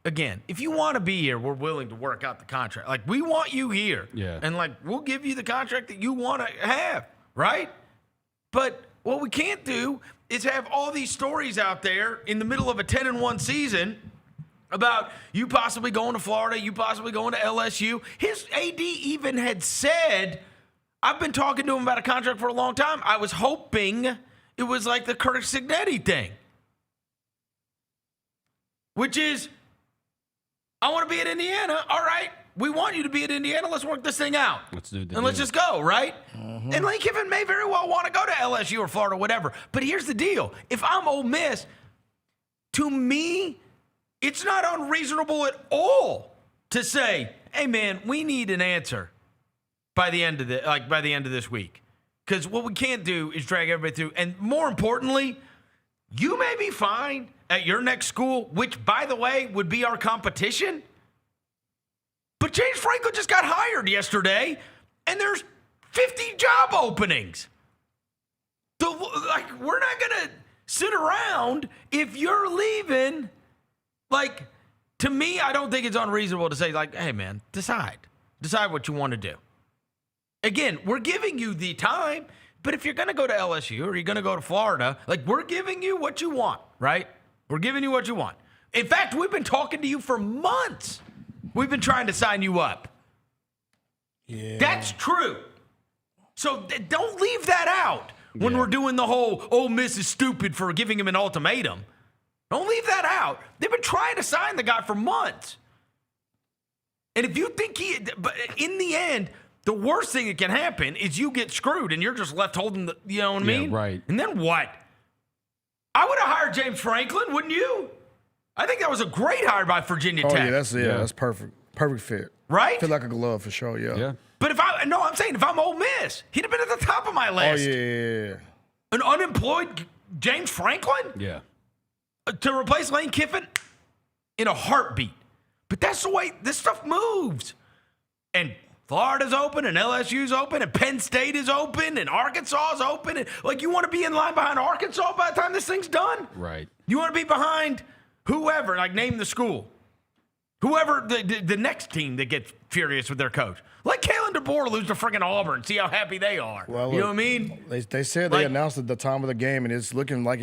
again, if you want to be here, we're willing to work out the contract. We want you here. Yeah. And, we'll give you the contract that you want to have, right? But what we can't do is have all these stories out there in the middle of a 10-1 season about you possibly going to Florida, you possibly going to LSU. His AD even had said, I've been talking to him about a contract for a long time. I was hoping it was like the Kirk Cignetti thing, which is, I want to be at Indiana. All right. We want you to be at Indiana. Let's work this thing out. Let's do the and let's just go, right? Mm-hmm. And Lane Kiffin may very well want to go to LSU or Florida or whatever. But here's the deal. If I'm Ole Miss, to me, it's not unreasonable at all to say, hey, man, we need an answer by the end of this week. Because what we can't do is drag everybody through. And more importantly, you may be fine at your next school, which, by the way, would be our competition. But James Franklin just got hired yesterday, and there's 50 job openings. We're not going to sit around if you're leaving. To me, I don't think it's unreasonable to say, hey, man, decide what you want to do. Again, we're giving you the time, but if you're going to go to LSU or you're going to go to Florida, we're giving you what you want, right? We're giving you what you want. In fact, we've been talking to you for months. We've been trying to sign you up. Yeah. That's true. So don't leave that out when we're doing the whole, Ole Miss is stupid for giving him an ultimatum. Don't leave that out. They've been trying to sign the guy for months. And if you think but in the end, the worst thing that can happen is you get screwed and you're just left holding the, you know what I mean? Right. And then what? I would have hired James Franklin, wouldn't you? I think that was a great hire by Virginia Tech. That's perfect. Perfect fit. Right? Fit like a glove for sure, yeah. But I'm saying if I'm Ole Miss, he'd have been at the top of my list. Oh, yeah. An unemployed James Franklin? Yeah. To replace Lane Kiffin in a heartbeat. But that's the way this stuff moves. And Florida's open, and LSU's open, and Penn State is open, and Arkansas is open. And, you want to be in line behind Arkansas by the time this thing's done? Right. You want to be behind whoever, name the school. Whoever, the next team that gets furious with their coach. Let Kalen DeBoer lose to freaking Auburn. See how happy they are. Well, you know what I mean? They said they announced at the time of the game, and it's looking like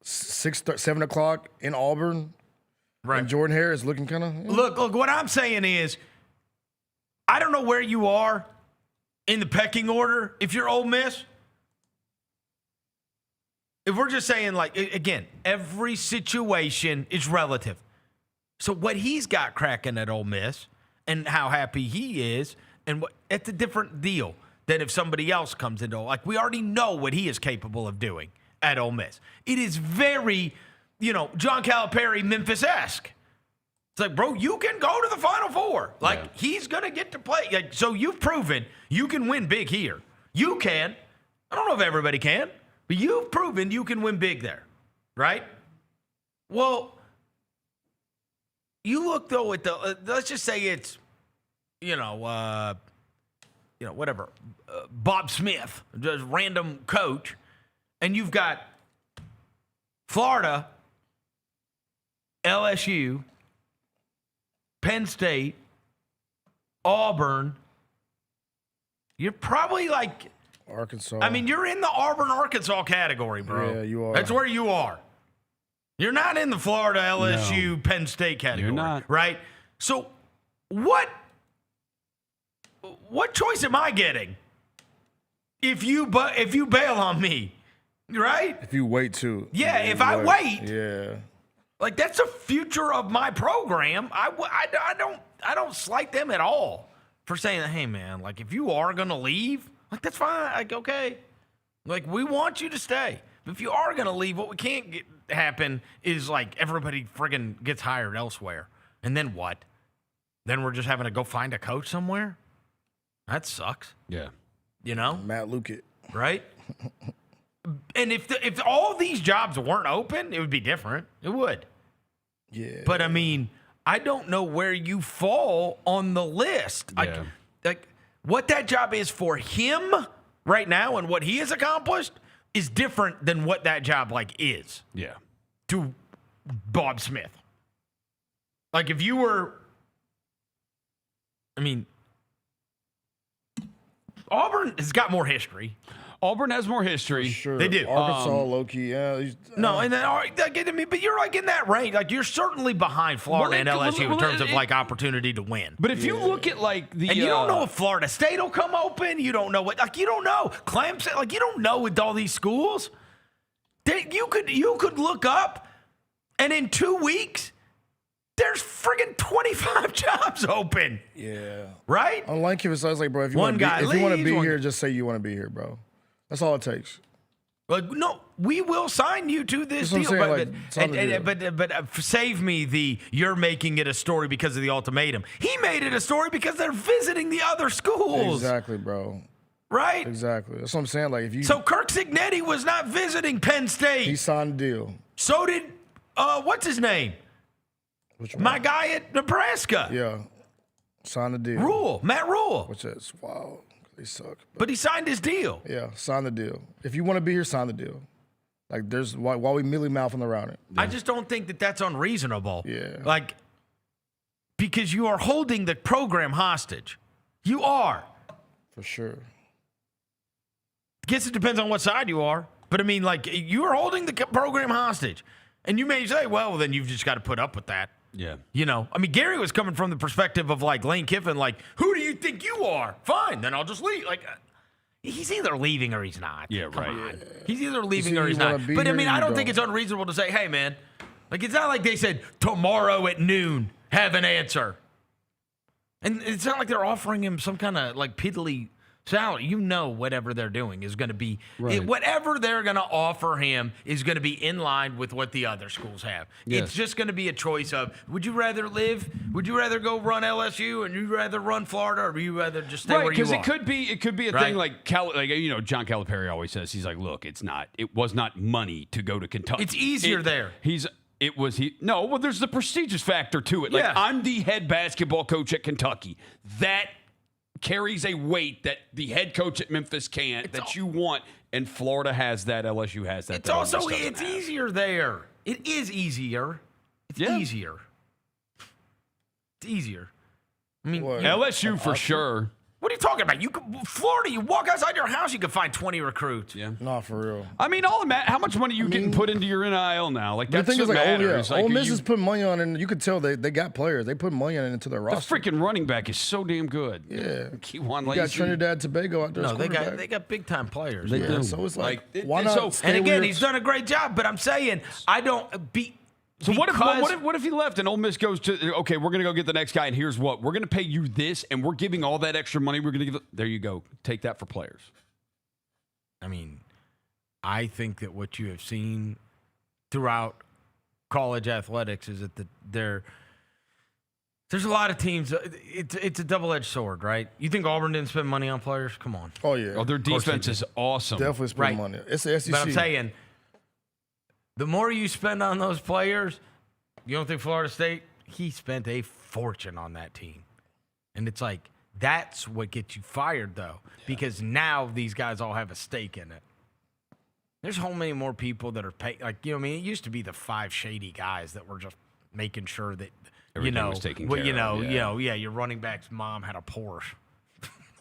7 o'clock in Auburn. Right. And Jordan Hare is looking kind of... Look, what I'm saying is, I don't know where you are in the pecking order if you're Ole Miss. If we're just saying, again, every situation is relative. So what he's got cracking at Ole Miss and how happy he is, and it's a different deal. than if somebody else comes into like we already know what he is capable of doing at Ole Miss. It is very, John Calipari Memphis-esque. It's like, bro, you can go to the Final Four. Like he's gonna get to play. Like, so you've proven you can win big here. You can. I don't know if everybody can, but you've proven you can win big there, right? Well, you look though at the let's just say it's whatever, Bob Smith, just random coach, and you've got Florida, LSU, Penn State, Auburn. You're probably like Arkansas. I mean, you're in the Auburn, Arkansas category, bro. Yeah, you are. That's where you are. You're not in the Florida, LSU, Penn State category. You're not. Right? So what choice am I getting if you bail on me? Right? If you wait too. Yeah, if I wait. Yeah. Like, that's a future of my program. I don't slight them at all for saying, hey, man, like, if you are going to leave, like, that's fine. Like, okay. Like, we want you to stay. But if you are going to leave, what we can't get happen is, like, everybody friggin' gets hired elsewhere. And then what? Then we're just having to go find a coach somewhere? That sucks. Yeah. Matt Luckett. Right? And if all these jobs weren't open, it would be different. It would. Yeah. But, I mean, I don't know where you fall on the list. Yeah. Like what that job is for him right now and what he has accomplished is different than what that job, like, is. Yeah. To Bob Smith. Like, if you were, I mean, Auburn has got more history. Auburn has more history. Sure. They do. Arkansas, low-key, yeah. No, and then, but you're like in that range. Like, you're certainly behind Florida and LSU in terms of like opportunity to win. But if you look at like the, and you don't know if Florida State will come open. You don't know what, like, you don't know Clemson. Like, you don't know with all these schools. You could look up, and in 2 weeks, there's friggin' 25 jobs open. Yeah. Right? On Lane Kiffin, so I was like, bro, if you want to be here, just say you want to be here, bro. That's all it takes. Like, no, we will sign you to this deal. But save me you're making it a story because of the ultimatum. He made it a story because they're visiting the other schools. Exactly, bro. Right? Exactly. That's what I'm saying. Like, if you. So Kirk Cignetti was not visiting Penn State. He signed a deal. So did what's his name? Which one? My guy at Nebraska. Yeah. Signed a deal. Matt Rule. Which is wow. They suck. But he signed his deal. Yeah, sign the deal. If you want to be here, sign the deal. Like, there's why we mealy mouthing around it. I just don't think that that's unreasonable. Yeah. Like, because you are holding the program hostage. You are. For sure. Guess it depends on what side you are. But, I mean, like, you are holding the program hostage. And you may say, well, then you've just got to put up with that. Yeah. I mean, Gary was coming from the perspective of, like, Lane Kiffin, like, who do you think you are? Fine, then I'll just leave. Like, he's either leaving or he's not. Yeah, right. Come on. He's either leaving or he's not. But, I mean, I don't think it's unreasonable to say, hey, man, like, it's not like they said tomorrow at noon, have an answer. And it's not like they're offering him some kind of, like, piddly salary. Whatever they're doing is going to be, whatever they're going to offer him is going to be in line with what the other schools have. Yes. It's just going to be a choice of, would you rather go run LSU, and you rather run Florida, or would you rather just stay where you are? Because it could be a thing like John Calipari always says, he's like, look, it was not money to go to Kentucky. It's easier there. There's the prestigious factor to it. Like, I'm the head basketball coach at Kentucky. That carries a weight that the head coach at Memphis can't, you want, and Florida has that, LSU has that. It's easier there. It is easier. It's easier. It's easier. I mean, LSU for sure. What are you talking about? Florida, you walk outside your house, you can find 20 recruits. Yeah. Not for real. I mean, how much money you getting put into your NIL now? Like, that's what matters. Ole Miss is putting money on, and you could tell they got players. They put money on into their roster. The freaking running back is so damn good. Yeah. Kejuan Lacy. You got Trinidad Tobago out there. No, they got big time players. They do. So it's like why not? And again, he's done a great job. But I'm saying, So what if he left and Ole Miss goes to, okay, we're going to go get the next guy, and here's what. We're going to pay you this, and we're giving all that extra money. We're going to give there you go. Take that for players. I mean, I think that what you have seen throughout college athletics is that there's a lot of teams. It's a double-edged sword, right? You think Auburn didn't spend money on players? Come on. Oh, yeah. Oh, their defense is awesome. Definitely spend money. It's the SEC. But I'm saying, the more you spend on those players, you don't think Florida State, he spent a fortune on that team. And it's like, that's what gets you fired, though, because now these guys all have a stake in it. There's so many more people that are paid. Like, you know what I mean? It used to be the 5 shady guys that were just making sure that, everything was taken care of. Your running back's mom had a Porsche.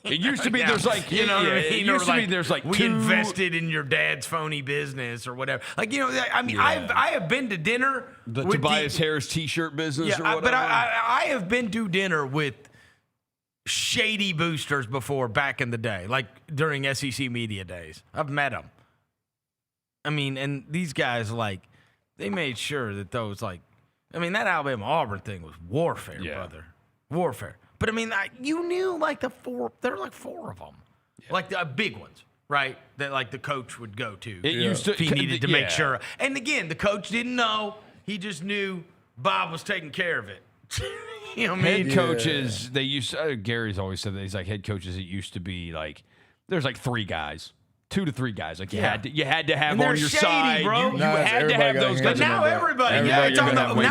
It used to be there's like, you know what I mean? It used to be there's like we invested in your dad's phony business or whatever. Like, I mean, I have been to dinner the with Tobias Harris T-shirt business or whatever. But I have been to dinner with shady boosters before back in the day, like during SEC media days. I've met them. I mean, and these guys, like, they made sure that those, like, I mean, that Alabama-Auburn thing was warfare, brother. Warfare. But, I mean, you knew, like, there were, like, 4 of them. Yeah. Like, the big ones, right? That, like, the coach would go to. It used to. If he needed to make sure. And, again, the coach didn't know. He just knew Bob was taking care of it. You know what I mean? Head coaches, they used to, Gary's always said that. He's like, head coaches, it used to be, like, there's, like, 3 guys. 2 to 3 guys, like you had to have on your shady, side, bro. You had to have those guys. But now everybody, now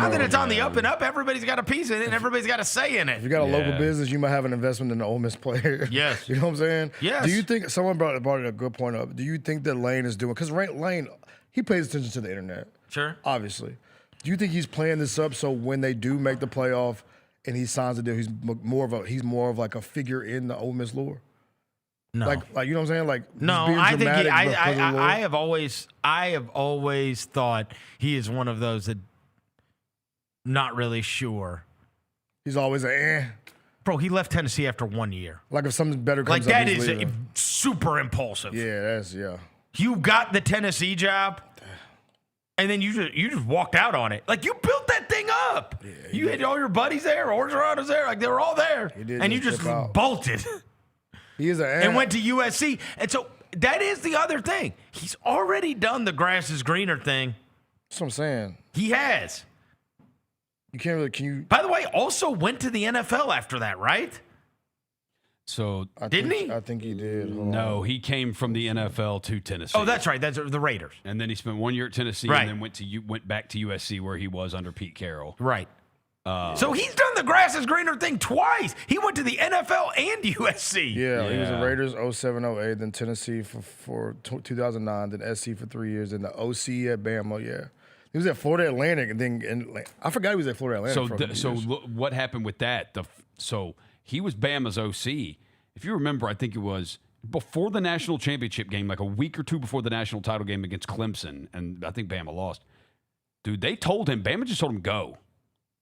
that it's on the up and up, everybody's got a piece in it, and everybody's got a say in it. If you got a local business, you might have an investment in the Ole Miss player. Yes, you know what I'm saying. Yes. Do you think someone brought a good point up? Do you think that Lane is doing? Because Lane, he pays attention to the internet. Sure, obviously. Do you think he's playing this up so when they do make the playoff and he signs a deal, he's more of like a figure in the Ole Miss lore? No, like you know what I'm saying? Like no, I think I have always thought he is one of those that not really sure. He's always Bro, he left Tennessee after 1 year. Like if something better comes like up, that is super impulsive. Yeah, You got the Tennessee job, and then you just walked out on it. Like you built that thing up. Yeah, you had all your buddies there, Orgeron was there, like they were all there, and you just bolted. He is and went to USC. And so that is the other thing. He's already done the grass is greener thing. That's what I'm saying. He has. You can't really, can you? By the way, also went to the NFL after that, right? So didn't he? I think he did. No, he came from the NFL to Tennessee. Oh, that's right. That's the Raiders. And then he spent 1 year at Tennessee and then went back to USC where he was under Pete Carroll. Right. So he's done the grass is greener thing twice. He went to the NFL and USC. Yeah, he was the Raiders 07-08, then Tennessee for 2009, then SC for 3 years, then the OC at Bama. Yeah, he was at Florida Atlantic, and then I forgot he was at Florida Atlantic. So what happened with that? So he was Bama's OC. If you remember, I think it was before the national championship game, like a week or two before the national title game against Clemson, and I think Bama lost. Dude, they told him, Bama just told him go.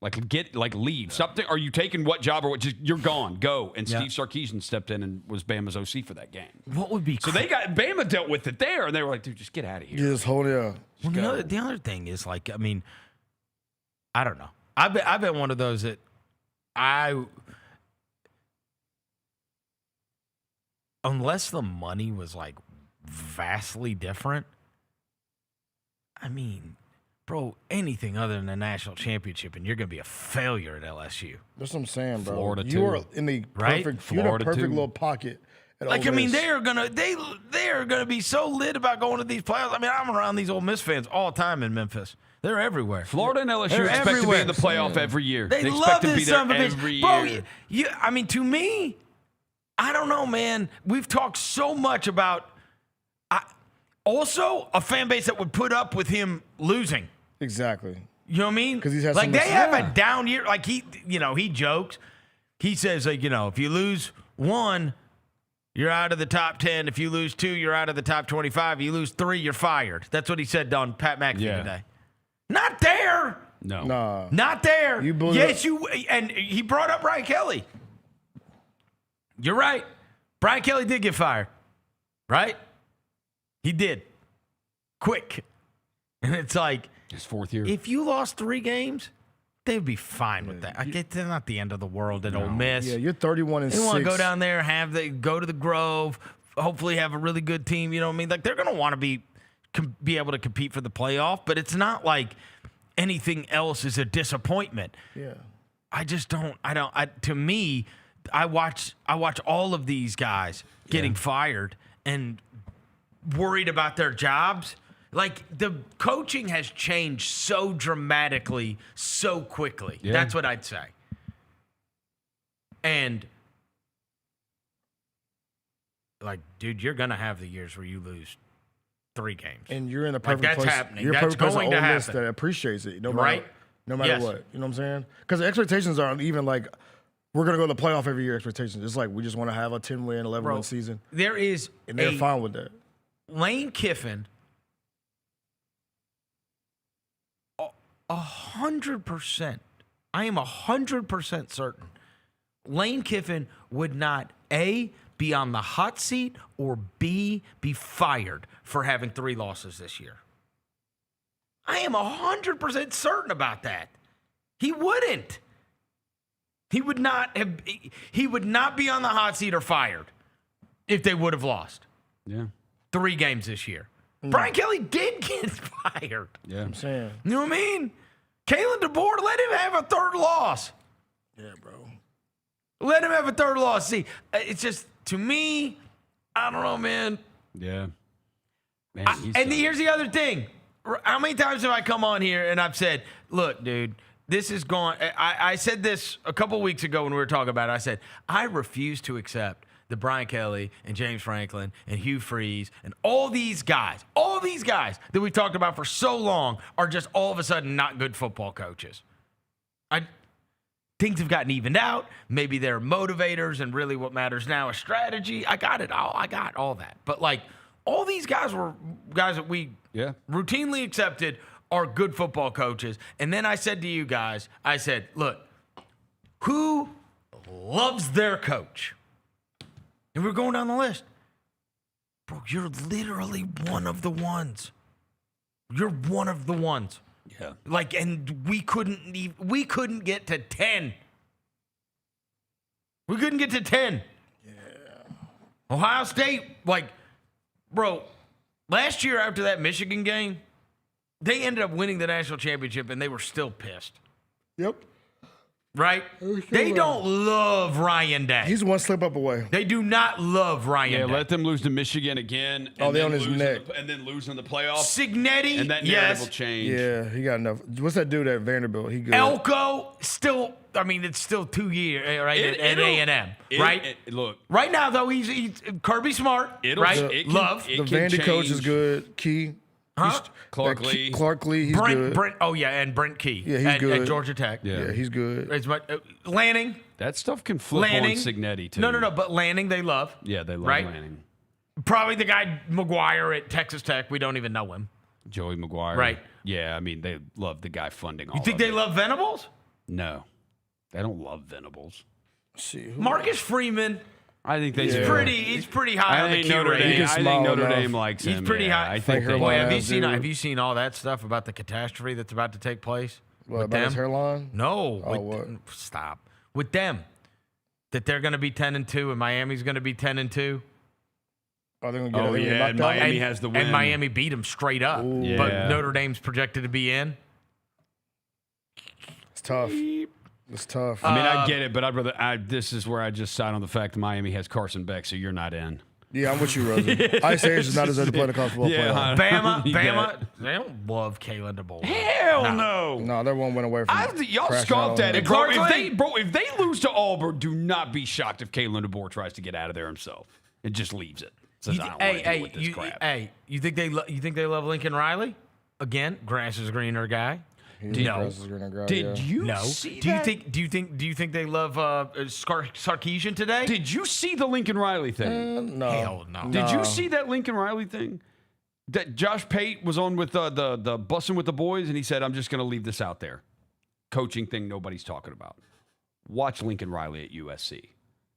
Leave. Stop. Are you taking what job or what? Just you're gone. Go. And Steve Sarkisian stepped in and was Bama's OC for that game. What would be so they got Bama dealt with it there, and they were like, dude, just get out of here. Just hold it. Well, the other thing is like, I mean, I don't know. I've been one of those that unless the money was like vastly different. I mean. Bro, anything other than a national championship, and you're going to be a failure at LSU. That's what I'm saying, bro. Florida you are in the perfect, you're in a perfect little pocket. Like, I mean, they are gonna be so lit about going to these playoffs. I mean, I'm around these Ole Miss fans all the time in Memphis. They're everywhere. Florida and LSU expect to be in the playoff every year. They expect love to this be there every year. Bro, I mean, to me, I don't know, man. We've talked so much about also a fan base that would put up with him losing. Exactly. You know what I mean? Because he's had like they have a down year. Like he jokes. He says like, if you lose 1, you're out of the top 10. If you lose 2, you're out of the top 25. If you lose 3, you're fired. That's what he said on Pat McAfee today. Not there. No. Nah. Not there. Yes, and he brought up Brian Kelly. You're right. Brian Kelly did get fired. Right? He did. Quick. And it's like his 4th year. If you lost 3 games, they'd be fine with that. I get they're not the end of the world at Ole Miss. Yeah, you're 31-6. They want to go down there, go to the Grove, hopefully have a really good team. You know what I mean? Like they're going to want to be able to compete for the playoff, but it's not like anything else is a disappointment. Yeah. I just don't. To me, I watch all of these guys getting fired and worried about their jobs. Like, the coaching has changed so dramatically, so quickly. Yeah. That's what I'd say. And, like, dude, you're going to have the years where you lose 3 games. And you're in a perfect that's place. happening. You're That's perfect going to place happen. that appreciates it. No right? matter what. You know what I'm saying? Because the expectations aren't even like, we're going to go to the playoff every year expectations. It's like, we just want to have a 10-win, 11-win season. There is And they're fine with that. Lane Kiffin, 100%. I am 100% certain. Lane Kiffin would not, A, be on the hot seat, or B, be fired for having 3 losses this year. I am 100% certain about that. He wouldn't. He would not be on the hot seat or fired if they would have lost. Yeah. 3 games this year. Brian Kelly did get fired. Yeah. I'm saying. You know what I mean? Kalen DeBoer, let him have a 3rd loss. Yeah, bro. Let him have a 3rd loss. See, it's just, to me, I don't know, man. Yeah. Man, here's the other thing. How many times have I come on here and I've said, look, dude, this is going. I said this a couple weeks ago when we were talking about it. I said, I refuse to accept that Brian Kelly and James Franklin and Hugh Freeze and all these guys that we've talked about for so long are just all of a sudden not good football coaches. Things have gotten evened out. Maybe they're motivators, and really what matters now is strategy. I got it all. I got all that. But, like, all these guys were guys that we routinely accepted are good football coaches. And then I said to you guys, I said, look, who loves their coach? And we're going down the list. Bro, you're literally one of the ones. You're one of the ones. Yeah. Like, and we couldn't get to 10. We couldn't get to 10. Yeah. Ohio State, like, bro, last year after that Michigan game, they ended up winning the national championship, and they were still pissed. Yep. Right? They don't love Ryan Day. He's one slip up away. They do not love Ryan Day. Yeah, let them lose to Michigan again. Oh, they on his neck. And then lose in the playoffs. Signetti, and that narrative will change. Yeah, he got enough. What's that dude at Vanderbilt? He good. Elko, still, I mean, it's still 2 years, right, at A&M, right? Look. Right now, though, he's Kirby Smart, right? Love. The Vandy coach is good. Key. Huh? Clark Lee. Clark Lee, he's good. And Brent Key. Yeah, he's good. At Georgia Tech. Yeah, he's good. Lanning. That stuff can flip on Signetti, too. No, but Lanning they love. Yeah, they love right? Lanning. Probably the guy McGuire at Texas Tech. We don't even know him. Joey McGuire. Right. Yeah, I mean, they love the guy funding all You think they love Venables? No. They don't love Venables. Marcus Freeman. I think they He's pretty high on the Q rating. I think Notre Dame likes him. He's pretty high. I think Boy, have you seen all that stuff about the catastrophe that's about to take place? What, about his hairline? No. What? Stop. With them. That they're going to be 10-2 and Miami's going to be 10-2 Oh, they're going to get and Miami has the win. And Miami beat them straight up. Ooh. But Notre Dame's projected to be in. It's tough. It's tough. I mean, I get it, but I'd rather. This is where I just side on the fact that Miami has Carson Beck, so you're not in. Yeah, I'm with you, Rosie. Ice Age does not deserve to play the college football playoff. Bama, they don't love Kalen DeBoer. Hell no. No, they're one win away from y'all scoffed at it, bro. If they lose to Auburn, do not be shocked if Kalen DeBoer tries to get out of there himself and just leaves it. Says, I don't want to deal with this crap. You think they love Lincoln Riley? Again, grass is greener guy. Did you see that? Do you think they love Sarkisian today? Did you see the Lincoln Riley thing? No. Hell no. Did you see that Lincoln Riley thing? That Josh Pate was on with the Bussing with the Boys, and he said, I'm just going to leave this out there. Coaching thing nobody's talking about. Watch Lincoln Riley at USC.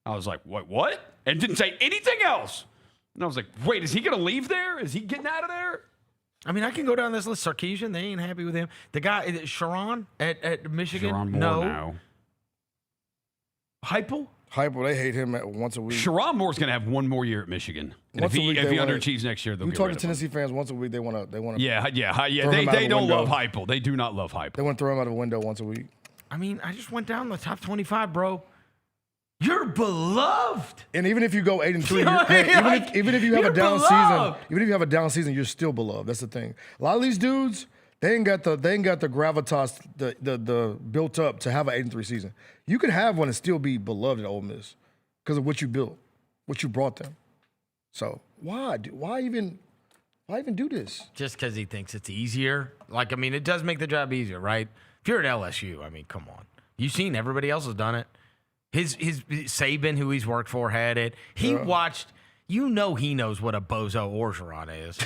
I was like, what? And didn't say anything else. And I was like, wait, is he going to leave there? Is he getting out of there? I mean, I can go down this list. Sarkisian, they ain't happy with him. The guy, Sharon at Michigan, Sharon Moore now. Heupel, they hate him once a week. Sharon Moore's going to have one more year at Michigan. And if he underachieves next year, they'll get rid of him. You talk to Tennessee fans once a week, they want to. Yeah. They don't love Heupel. They do not love Heupel. They want to throw him out of a window once a week. I mean, I just went down the top 25, bro. You're beloved. And even if you go 8-3, even if you have a down season, you're still beloved. That's the thing. A lot of these dudes, they ain't got the gravitas, the built up to have an 8-3 season. You can have one and still be beloved at Ole Miss because of what you built, what you brought them. So why even do this? Just because he thinks it's easier. Like, I mean, it does make the job easier, right? If you're at LSU, I mean, come on. You've seen everybody else has done it. His Saban, who he's worked for, had it. He watched. He knows what a bozo Orgeron is.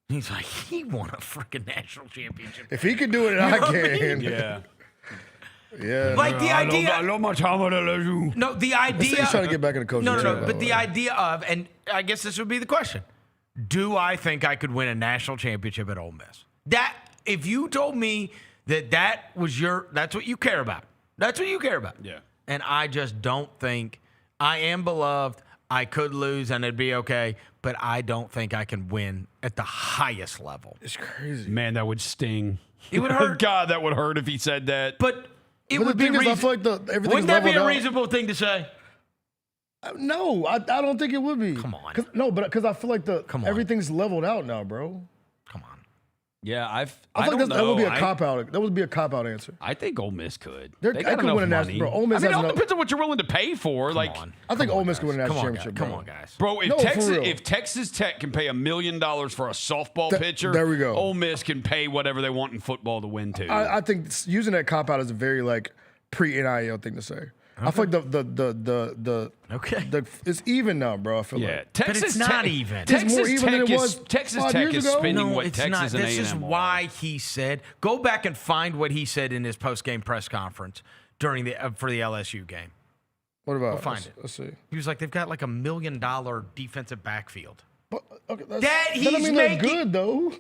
He's like, he won a freaking national championship. If he can do it, I can. Yeah. Yeah. Like the idea. I love my time at LSU. No, the idea. He's trying to get back in the coaching. No. But the idea of, and I guess this would be the question: do I think I could win a national championship at Ole Miss? That if you told me that's what you care about. That's what you care about. Yeah. And I just don't think I am beloved. I could lose and it'd be okay, but I don't think I can win at the highest level. It's crazy. Man, that would sting. It would hurt. God, that would hurt if he said that. But it would be reasonable. I feel like wouldn't that be a reasonable thing to say? No, I don't think it would be. Come on. Because I feel like everything's leveled out now, bro. Come on. Yeah, I feel like that would be a cop out. That would be a cop out answer. I think Ole Miss could. They could win a national. Bro, Ole Miss it all depends on what you're willing to pay for. I think Ole Miss could win a national championship. Come on, guys. Bro, if Texas Tech can pay $1 million for a softball pitcher, there we go. Ole Miss can pay whatever they want in football to win too. I think using that cop out is a very pre-NIL thing to say. Okay. I feel like it's even now, bro. I feel like Texas but it's not even. It's more even than it was Texas 5 Tech years is ago. spending No, what it's Texas not. and This A&M is are. why he said. Go back and find what he said in his post-game press conference during for the LSU game. What about? We'll find it. Let's see. He was like, they've got like $1 million defensive backfield. But, okay, They're good though.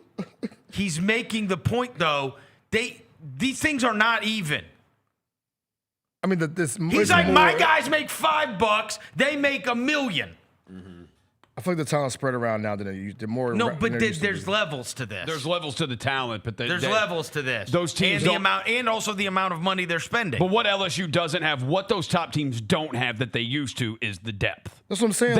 He's making the point though. These things are not even. I mean, he's like, my guys make $5, they make $1 million. Mm-hmm. I feel like the talent spread around now than they used to. There's levels to this. There's levels to the talent, but there's levels to this. Those teams and also the amount of money they're spending. But what LSU doesn't have, what those top teams don't have that they used to, is the depth. That's what I'm saying.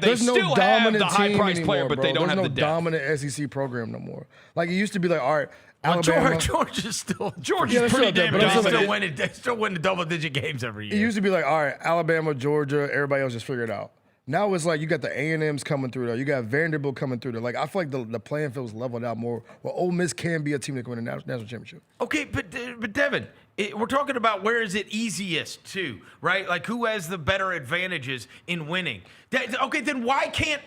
They still have the high-priced player, but they don't have the depth. There's no dominant SEC program no more. Like it used to be like, all right, Alabama. Georgia's pretty damn dominant. They still win the double-digit games every year. It used to be like, all right, Alabama, Georgia, everybody else just figure it out. Now it's like you got the A&Ms coming through there. You got Vanderbilt coming through there. Like I feel like the playing field's leveled out more. Well, Ole Miss can be a team that can win a national championship. Okay, but Devin, we're talking about where is it easiest to, right? Like who has the better advantages in winning? Okay, then why can't?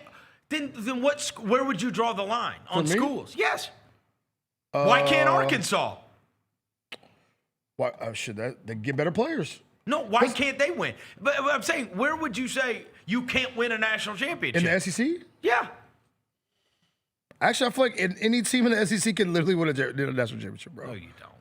Then where would you draw the line on schools? Yes. Why can't Arkansas? Why should they get better players? No, why can't they win? But I'm saying, where would you say you can't win a national championship? In the SEC? Yeah. Actually, I feel like any team in the SEC can literally win a national championship, bro. No, you don't.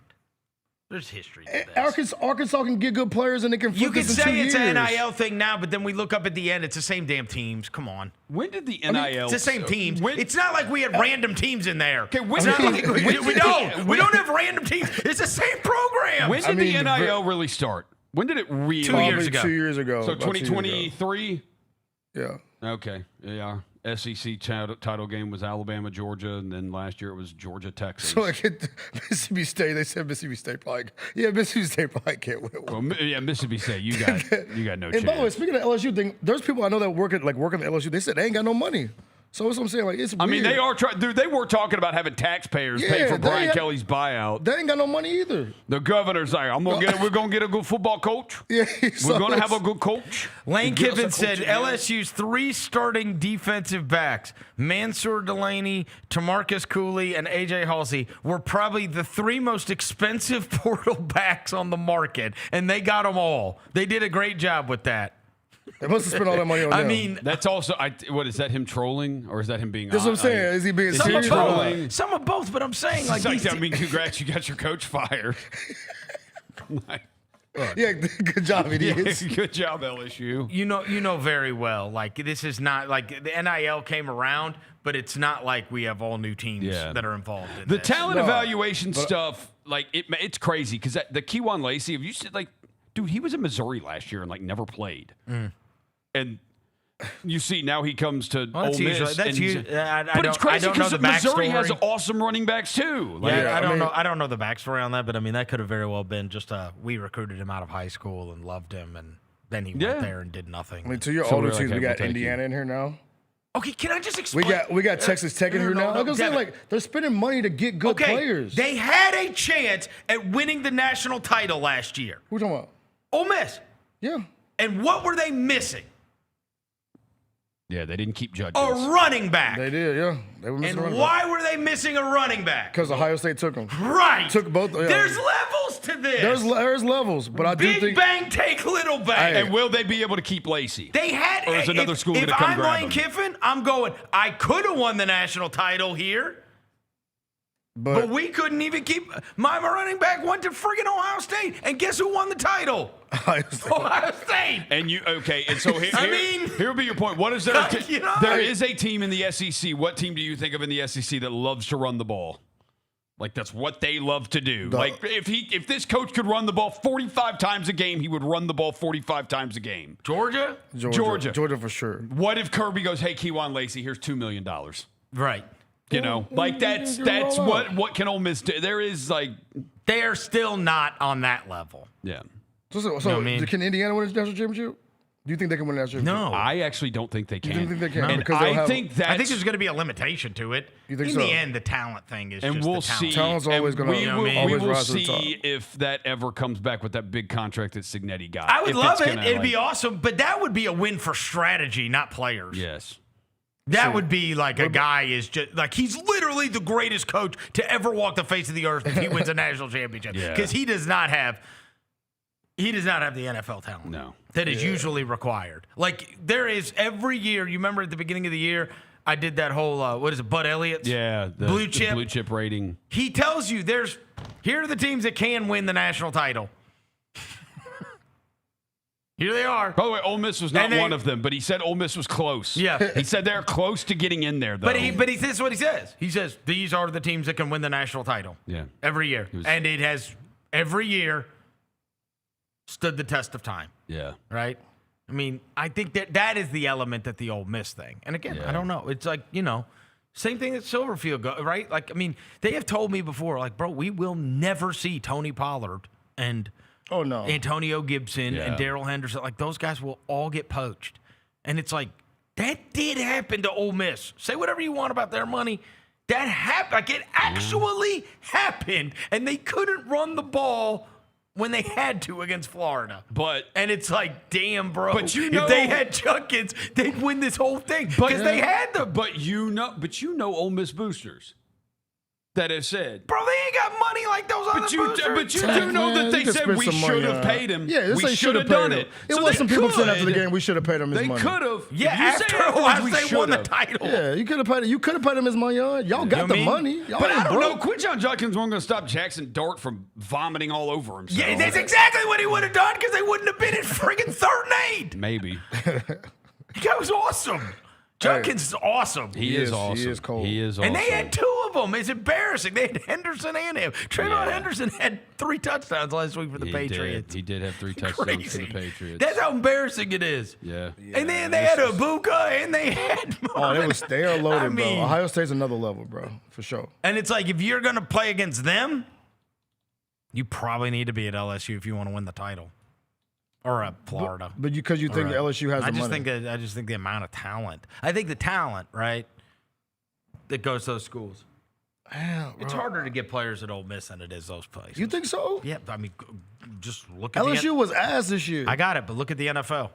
There's history to this. Arkansas can get good players and they can flip this in 2 years. You can say it's an NIL thing now, but then we look up at the end, it's the same damn teams. Come on. When did the NIL... it's the same teams. It's not like we had random teams in there. Okay, we don't have random teams. It's the same program. When did the NIL really start? When did it really... 2 years ago. 2 years ago. So 2023? Yeah. Okay. Yeah. SEC title game was Alabama, Georgia, and then last year it was Georgia, Texas. So Mississippi State, they said Mississippi State probably... Yeah, Mississippi State probably can't win. Well, yeah, Mississippi State, you got no chance. And by the way, speaking of LSU thing, there's people I know that work at the LSU, they said they ain't got no money. So that's what I'm saying. Like it's weird. I mean, they are dude. They were talking about having taxpayers pay for Brian Kelly's buyout. They ain't got no money either. The governor's like, we're gonna get a good football coach. Yeah, we're gonna have a good coach. Lane Kiffin said LSU's 3 starting defensive backs, Mansour Delaney, Tamarcus Cooley, and AJ Halsey, were probably the 3 most expensive portal backs on the market, and they got them all. They did a great job with that. They must have spent all that money on them. I mean, That's also, what is that him trolling or is that him being that's what I'm saying. Is he being some of serious? both. Some of both, but I'm saying like, I mean, congrats, you got your coach fired. Yeah, good job, idiots. Good job, LSU. You know very well. Like this is not like the NIL came around, but it's not like we have all new teams that are involved in the this. talent evaluation stuff. Like it's crazy because the Quinnen Lacey, if you said like, dude, he was in Missouri last year and like never played, and you see now he comes to Ole Miss. But it's crazy because Missouri has awesome running backs too. Like, I don't know the backstory on that, but I mean that could have very well been just we recruited him out of high school and loved him, and then he went there and did nothing. I mean, to your older teams, we got Indiana in here now. Okay, can I just explain? We got Texas Tech in here now. Like I'm saying, like they're spending money to get good players. They had a chance at winning the national title last year. Who talking about? Ole Miss. Yeah. And what were they missing? Yeah, they didn't keep judges. A running back. They did, yeah. They were missing a running why back. were they missing a running back? Because Ohio State took them. Right. Took both. Yeah. There's levels to this. There's levels, but I do think Big bang take little bang. And will they be able to keep Lacey? They had. Or is another school going to if come I'm grab Lane him? Kiffin, I'm going. I could have won the national title here. But we couldn't even keep my running back went to friggin' Ohio State, and guess who won the title? Ohio State. And and so here would be your point. What is there? There is a team in the SEC. What team do you think of in the SEC that loves to run the ball? Like that's what they love to do. Like if this coach could run the ball 45 times a game, he would run the ball 45 times a game. Georgia for sure. What if Kirby goes, "Hey, Quinnen Lacey, here's $2 million." Right. You know, like that's what can Ole Miss do? There is like they're still not on that level. Yeah. So can Indiana win a national championship? Do you think they can win a national championship? No, I actually don't think they can. You don't think they can? And I think there's going to be a limitation to it. You think in so? the end, the talent thing is. And just we'll the talent. see. Talent's always going to. We will see if that ever comes back with that big contract that Signetti got. I would love it. It'd be awesome, but that would be a win for strategy, not players. Yes. That would be like a guy is just like he's literally the greatest coach to ever walk the face of the earth if he wins a national championship because he does not have the NFL talent that is usually required. Like there is every year. You remember at the beginning of the year, I did that whole Bud Elliott's the blue chip rating. He tells you here are the teams that can win the national title. Here they are. By the way, Ole Miss was not one of them, but he said Ole Miss was close. Yeah. He said they're close to getting in there, though. But this is what he says. He says, these are the teams that can win the national title. Yeah. Every year. And it has, every year, stood the test of time. Yeah. Right? I mean, I think that is the element that the Ole Miss thing. And again, I don't know. It's like, same thing that Silverfield, right? Like, I mean, they have told me before, like, bro, we will never see Tony Pollard and Antonio Gibson and Darrell Henderson. Like, those guys will all get poached. And it's like, that did happen to Ole Miss. Say whatever you want about their money. That happened. Like, it actually happened. And they couldn't run the ball when they had to against Florida. And it's like, damn, bro. But if they had Junkins, they'd win this whole thing. Because they had them. But you know Ole Miss boosters that have said, bro, they ain't got money like those other boosters. But you do know that they said we should have paid him. Yeah, we should have done it. It was some people saying after the game we should have paid him his money. They could have. Yeah, after Ohio State won the title. Yeah, you could have paid him. You could have paid him his money. Y'all got the money. But I don't know. Quinshon Judkins wasn't going to stop Jackson Dart from vomiting all over himself. Yeah, that's exactly what he would have done because they wouldn't have been in friggin' 3rd and 8. Maybe. That guy was awesome. Judkins is awesome. He is awesome. He is cold. He is awesome. And they had 2 of them. It's embarrassing. They had Henderson and him. Trayvon Henderson had 3 touchdowns last week for the Patriots. He did have 3 touchdowns for the Patriots. That's how embarrassing it is. Yeah. And then they had Ibuka and they had they are loaded, bro. Ohio State's another level, bro, for sure. And it's like if you're going to play against them, you probably need to be at LSU if you want to win the title. Or at Florida. But because you think LSU has the money. I just think the amount of talent. I think the talent, right, that goes to those schools. Damn, it's harder to get players at Ole Miss than it is those places. You think so? Yeah, I mean, just look at LSU was ass this year. I got it, but look at the NFL.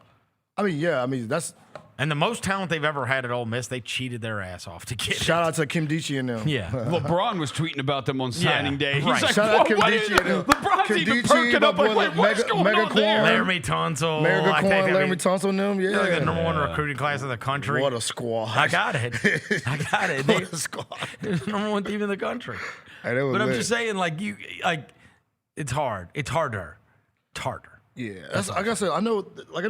I mean, yeah, that's And the most talent they've ever had at Ole Miss, they cheated their ass off to get Shout out to Kim Dichie and them. Yeah. LeBron was tweeting about them on signing day. He's right. like, Shout out Kim what Dichie and them. LeBron's Kim even Dichie, perking up my like, wait, brother, what's going on Mega there? Laramie Tunsil. Mega I Corn, think Laramie Tunsil and them. Yeah. They're the number one recruiting class in the country. What a squad. I got it. What a squad. They're the number one team in the country. Hey, they were But I'm lit. just saying, it's hard. It's harder. It's harder. Yeah, that's, like I said, I know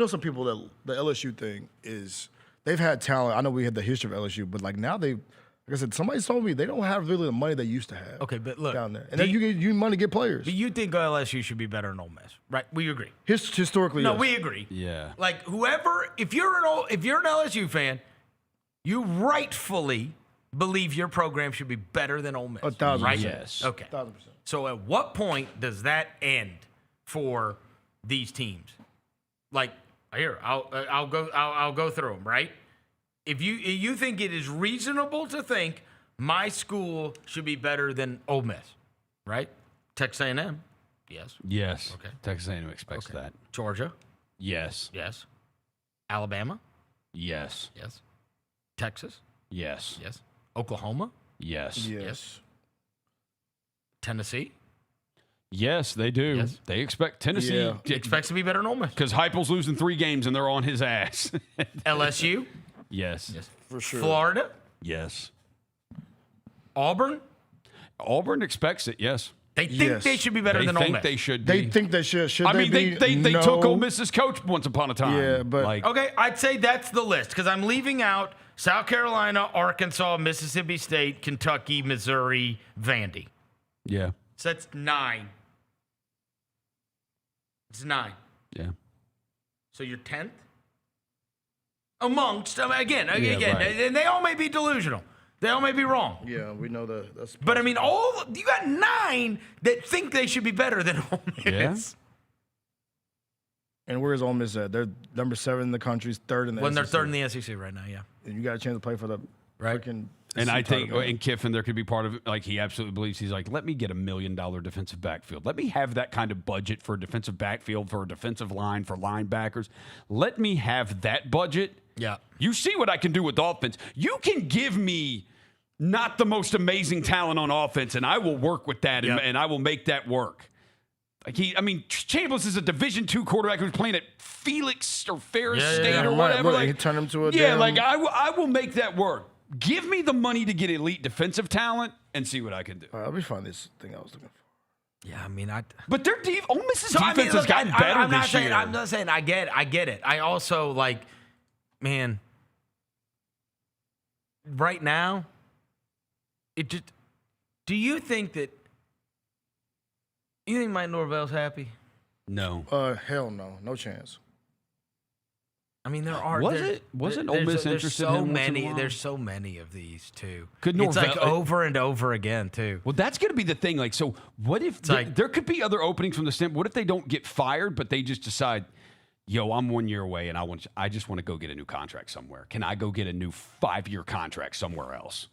some people that the LSU thing is they've had talent. I know we had the history of LSU, but like now like I said, somebody told me they don't have really the money they used to have. Okay, but look down there, and then you get money to get players. But you think LSU should be better than Ole Miss, right? We agree. Historically, no, yes. we agree. Yeah. Like if you're an LSU fan, you rightfully believe your program should be better than Ole Miss. 1,000%. Right? Yes. Okay. 1,000%. So at what point does that end for these teams? Like here, I'll go through them, right? If you think it is reasonable to think my school should be better than Ole Miss, right? Texas A&M, yes. Yes. Okay. Texas A&M expects that. Georgia, Yes. yes. Alabama, Yes. yes. Texas, Yes. yes. Oklahoma, Yes. Yes. Tennessee. Yes, they do. Yes. They expect Tennessee Expects to be better than Ole Miss. because Heupel's losing 3 games and they're on his ass. LSU, Yes. yes. For sure. Florida, Yes. Auburn. Auburn expects it. Yes. They think Yes. they should be better They than Ole think Miss. they should be. They think they should. Should I mean, be? they No. took Ole Miss's coach once upon a time. Yeah, but- like, Okay, I'd say that's the list because I'm leaving out South Carolina, Arkansas, Mississippi State, Kentucky, Missouri, Vandy. yeah, So that's 9. It's 9. yeah. So you're 10th? Amongst, again, right. and they all may be delusional. They all may be wrong. Yeah, we know that. That's But I mean, you got 9 that think they should be better than Ole Miss. And where's Ole Miss at? They're number 7 in the country, 3rd in the When they're SEC. 3rd in the SEC right now, yeah. And you got a chance to play for the freaking And I think title. in Kiffin, there could be part of it. Like, he absolutely believes he's like, let me get $1 million defensive backfield. Let me have that kind of budget for a defensive backfield, for a defensive line, for linebackers. Let me have that budget. Yeah. You see what I can do with offense. You can give me not the most amazing talent on offense, and I will work with that, and I will make that work. Like Chambliss is a Division II quarterback who's playing at Felix or Ferris State or whatever. Look, like, he turned him to a damn, I will make that work. Give me the money to get elite defensive talent and see what I can do. All right, let me find this thing I was looking for. Yeah, I mean, But their Ole Miss's defense has gotten better I'm not this saying, year. I'm not saying I get it. I also, man, right now, do you think Mike Norvell's happy? No. Hell no. No chance. I mean, there are. Wasn't Ole Miss interested in him once in a while? There's so many of these too. Could It's like Norvell- over and over again too. Well, that's going to be the thing. Like, so what if there could be other openings from the standpoint? What if they don't get fired, but they just decide, yo, I'm 1 year away, and I just want to go get a new contract somewhere. Can I go get a new 5-year contract somewhere else?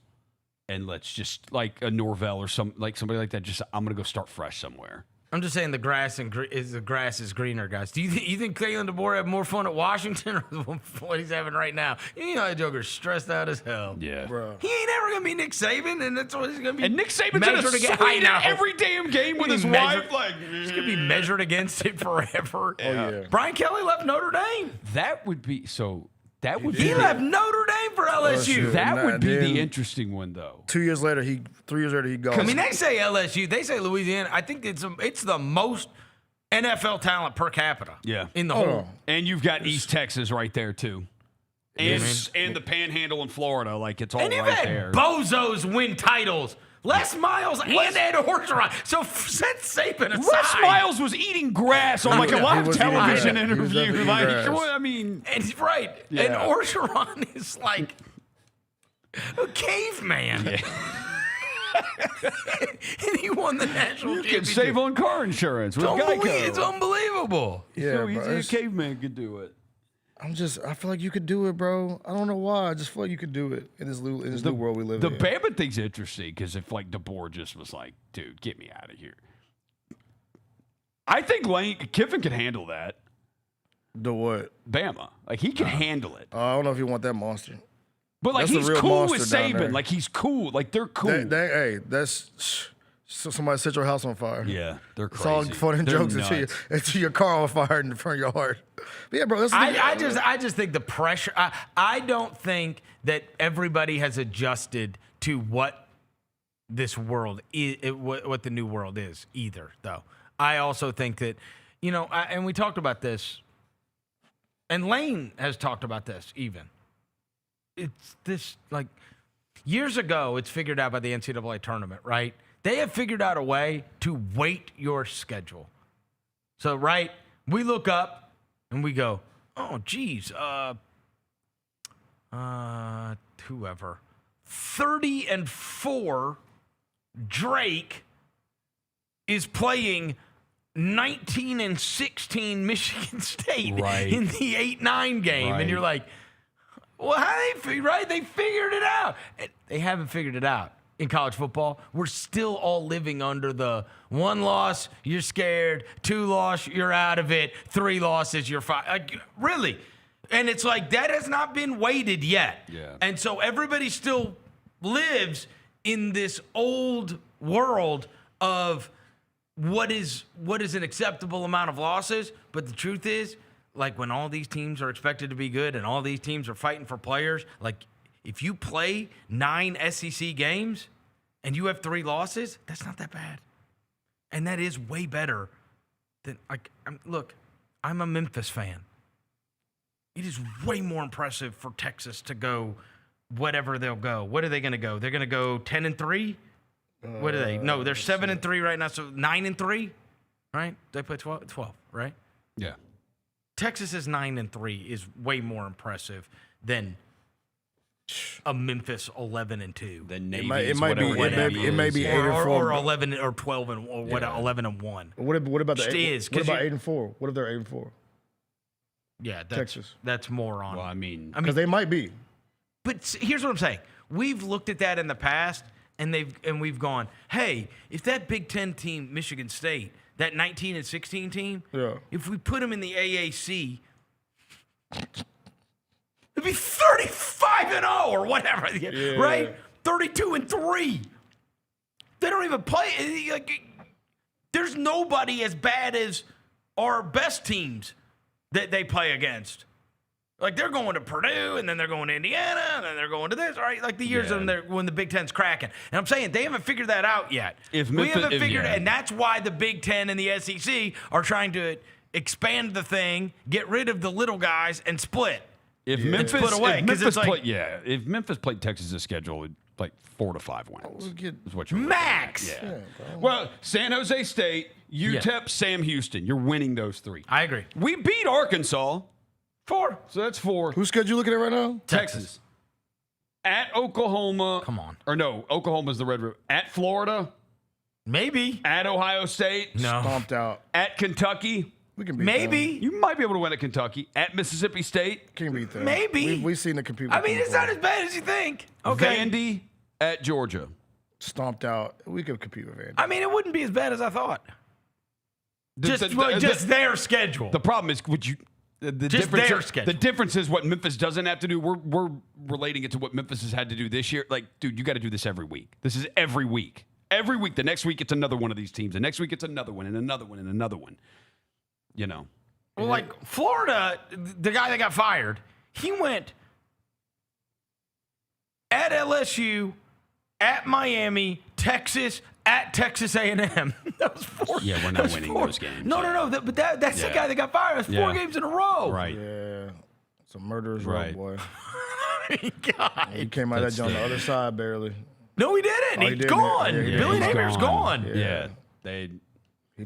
And let's just like a Norvell or somebody like that. Just I'm going to go start fresh somewhere. I'm just saying the grass is greener, guys. Do you think Kalen DeBoer had more fun at Washington or what he's having right now? You know that Joker's stressed out as hell. Yeah, bro. He ain't ever gonna be Nick Saban, and that's what he's gonna be. And Nick Saban's in a suite every damn game with his wife. Like, he's gonna be measured against it forever. Yeah. Brian Kelly left Notre Dame. That would be so. That would He be left Notre Dame for LSU. That would be then the interesting one, though. 3 years later, he goes. I mean, they say LSU, they say Louisiana. I think it's the most NFL talent per capita. Yeah, in the whole. And you've got East Texas right there too, and the Panhandle in Florida. Like it's all And you've right had there. bozos win titles. Les Miles and Ed Orgeron. So set Saban aside. Les Miles was eating grass on like a live television He was interview. eating Like, grass. I mean, And he's right. Yeah. And Orgeron is like a caveman. And he won the national you can championship. save on car insurance with Geico. It's unbelievable. Yeah, So bro, easy a caveman could do it. I feel like you could do it, bro. I don't know why. I just feel like you could do it in this new world we live in. The Bama thing's interesting because if like DeBoer just was like, dude, get me out of here. I think Lane Kiffin could handle that. The what? Bama. Like, he can handle it. I don't know if you want that monster. But, like, That's he's a real cool with monster down there. Saban. Like, he's cool. Like, they're cool. Hey, that's somebody set your house on fire. Yeah, they're It's all crazy. fun and They're jokes nuts. until your car on fire in the front of your yard. But yeah, bro. That's I just think the pressure. I don't think that everybody has adjusted to what this world is, what the new world is either. Though I also think that, and we talked about this, and Lane has talked about this even. It's this, like, years ago, it's figured out by the NCAA tournament, right? They have figured out a way to weight your schedule. So, right, we look up and we go, oh, geez, whoever. 30-4, Drake is playing 19-16 Michigan State in the 8-9 game. Right. And you're like, well, they figured it out. They haven't figured it out. In college football, we're still all living under the 1 loss, you're scared, 2 loss, you're out of it, 3 losses, you're fine. Like, really? And it's like, that has not been weighted yet. Yeah. And so everybody still lives in this old world of what is an acceptable amount of losses. But the truth is, like, when all these teams are expected to be good and all these teams are fighting for players, like, if you play 9 SEC games and you have 3 losses, that's not that bad. And that is way better than, like, look, I'm a Memphis fan. It is way more impressive for Texas to go whatever they'll go. What are they going to go? They're going to go 10-3? What are they? No, they're 7-3 right now, so 9-3, right? They play 12, right? Yeah. Texas's 9-3 is way more impressive than a Memphis 11-2. The Navy it might be 8-4 or 11 or 12 and or what 11-1. What about the What about 8-4? What if they're 8-4? Yeah, Texas. That's more on. Well, I mean, because they might be. But here's what I'm saying: we've looked at that in the past, and we've gone, hey, if that Big Ten team, Michigan State, that 19-16 team, if we put them in the AAC, it'd be 35-0 or whatever, right? 32-3. They don't even play. Like, there's nobody as bad as our best teams that they play against. Like, they're going to Purdue, and then they're going to Indiana, and then they're going to this, right? Like, the years when the Big Ten's cracking. And I'm saying they haven't figured that out yet. And that's why the Big Ten and the SEC are trying to expand the thing, get rid of the little guys, and split. If Memphis played Texas' schedule, it'd like 4 to 5 wins. Is what you're max. Yeah. Well, San Jose State, UTEP, Sam Houston. You're winning those 3. I agree. We beat Arkansas. 4. So that's 4. Whose schedule you looking at right now? Texas. At Oklahoma. Come on. Or no, Oklahoma's the Red River. At Florida. Maybe. At Ohio State. No. Stomped out. At Kentucky. We can beat Maybe. them. You might be able to win at Kentucky. At Mississippi State. Can beat them. Maybe. We've seen the compete with I mean, them it's before. not as bad as you think. Okay. Vandy at Georgia. Stomped out. We could compete with Vandy. I mean, it wouldn't be as bad as I thought. Just their schedule. The problem is, the difference is what Memphis doesn't have to do. We're relating it to what Memphis has had to do this year. Like, dude, you got to do this every week. This is every week. Every week. The next week, it's another one of these teams. The next week, it's another one and another one and another one. You know. Well, like Florida, the guy that got fired, he went at LSU, at Miami, Texas, at Texas A&M. That was 4. Yeah, we're not winning those games. No. But that's the guy that got fired. That's 4 games in a row. Right. Yeah. It's a murderer's row, Right. boy. God. He came out of that joint on the other side barely. No, he didn't. He's gone. Yeah, Billy he's Napier's gone. Yeah.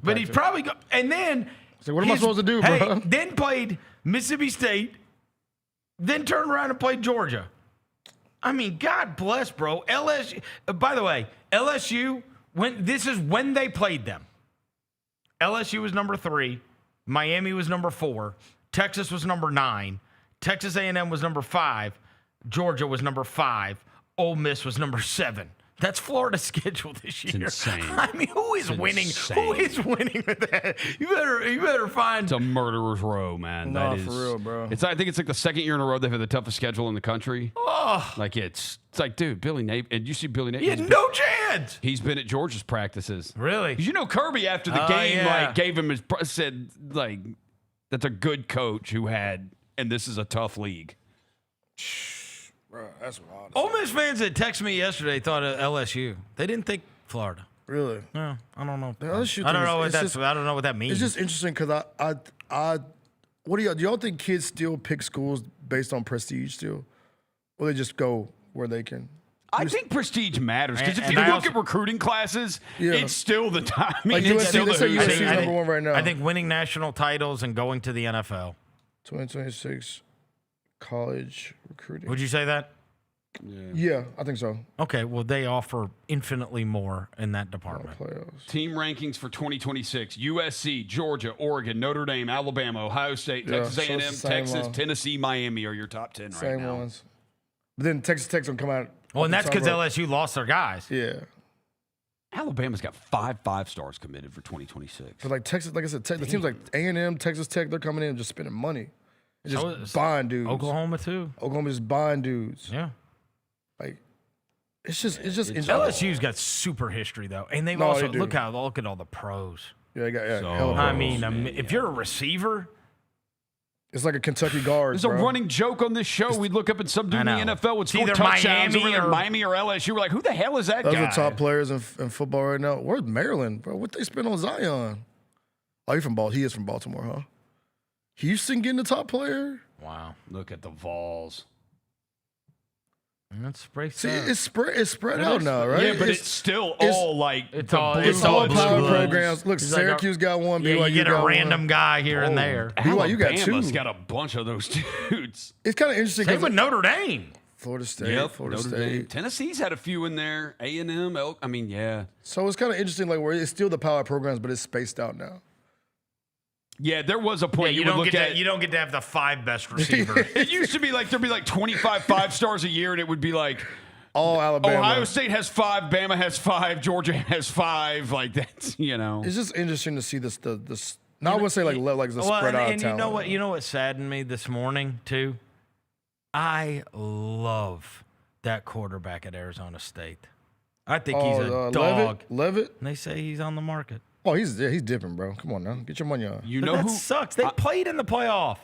But he's probably gone. And then... So what am I supposed to do, bro? Then played Mississippi State, then turned around and played Georgia. I mean, God bless, bro. LSU. By the way, LSU. This is when they played them. LSU was number 3, Miami was number 4, Texas was number 9, Texas A&M was number 5, Georgia was number 5, Ole Miss was number 7. That's Florida's schedule this year. It's insane. I mean, who is winning? Insane. Who is winning with that? You better find. It's a murderer's row, man. Nah, that is for real, bro. I think it's like the second year in a row they've had the toughest schedule in the country. Oh, Like it's like, dude, Billy Napier, and you see Billy Napier. he had no chance. He's been at Georgia's practices. Really? 'Cause you know Kirby after the game yeah. gave him said like that's a good coach who had, and this is a tough league. Bro, that's wild. Ole Miss fans that texted me yesterday thought of LSU. They didn't think Florida. Really? No, I don't know. The LSU I don't thing know is- what it's I don't know what that means. It's just interesting because what do y'all think kids still pick schools based on prestige still? Or they just go where they can? I think prestige matters because if And you I look also- at recruiting classes, Yeah. it's still the time. I mean, Like it's USC, still they the say who's USC who. is number one right now. I think winning national titles and going to the NFL. 2026 college recruiting. Would you say that? Yeah, I think so. Okay, well, they offer infinitely more in that department. Playoffs. Team rankings for 2026: USC, Georgia, Oregon, Notre Dame, Alabama, Ohio State, Yeah, Texas so A&M, it's the same, Texas, Tennessee, Miami are your top 10 right Same now. ones. But then Texas Tech's gonna come out. Well, and that's because top row. LSU lost their guys. Yeah. Alabama's got 5 stars committed for 2026. But like Texas, like I said, the teams like A&M, Texas Tech, they're coming in and just spending money. And just buying dudes. Oklahoma, too. Oklahoma just buying dudes. Yeah. Like, it's just interesting. LSU's got super history, though. And they've No, also, they do. look at all the pros. Yeah, they got So- hella I pros. mean, if you're a receiver, It's like a Kentucky guard. There's a running joke on this show. We'd look up at some dude in the I know. NFL would It's score either touchdowns Miami over or- Miami or LSU. We're like, who the hell is that Those guy? are top players in football right now. Where's Maryland, bro? What they spend on Zion? Oh, he is from Baltimore, huh? Houston getting the top player? wow. Look at the Vols. That's pretty See, sad. it's spread out now, right? Yeah, but it's still it's- all like it's the all- blue It's all blue power bloods. programs. Look, It's like Syracuse got one. Yeah, BYU you get a got random one. guy here and there. BYU got two. Alabama's got a bunch of those dudes. It's kind of interesting Same because with Notre Dame. Florida State, Florida Notre State. Dame. Tennessee's had a few in there. A&M, I mean, yeah. So it's kind of interesting, like where it's still the power programs, but it's spaced out now. Yeah, there was a point Yeah, you would don't look get at. to, you don't get to have the 5 best receivers. It used to be like there'd be like 25 5-stars a year, and it would be like All Alabama. Ohio State has 5, Bama has 5, Georgia has 5. Like that's It's just interesting to see this. Not I would say like the spread out. And you know what saddened me this morning too? I love that quarterback at Arizona State. I think he's a dog. Levitt. And they say he's on the market. Oh, he's different, bro. Come on now, get your money on. you But know that who sucks. They played in the playoff.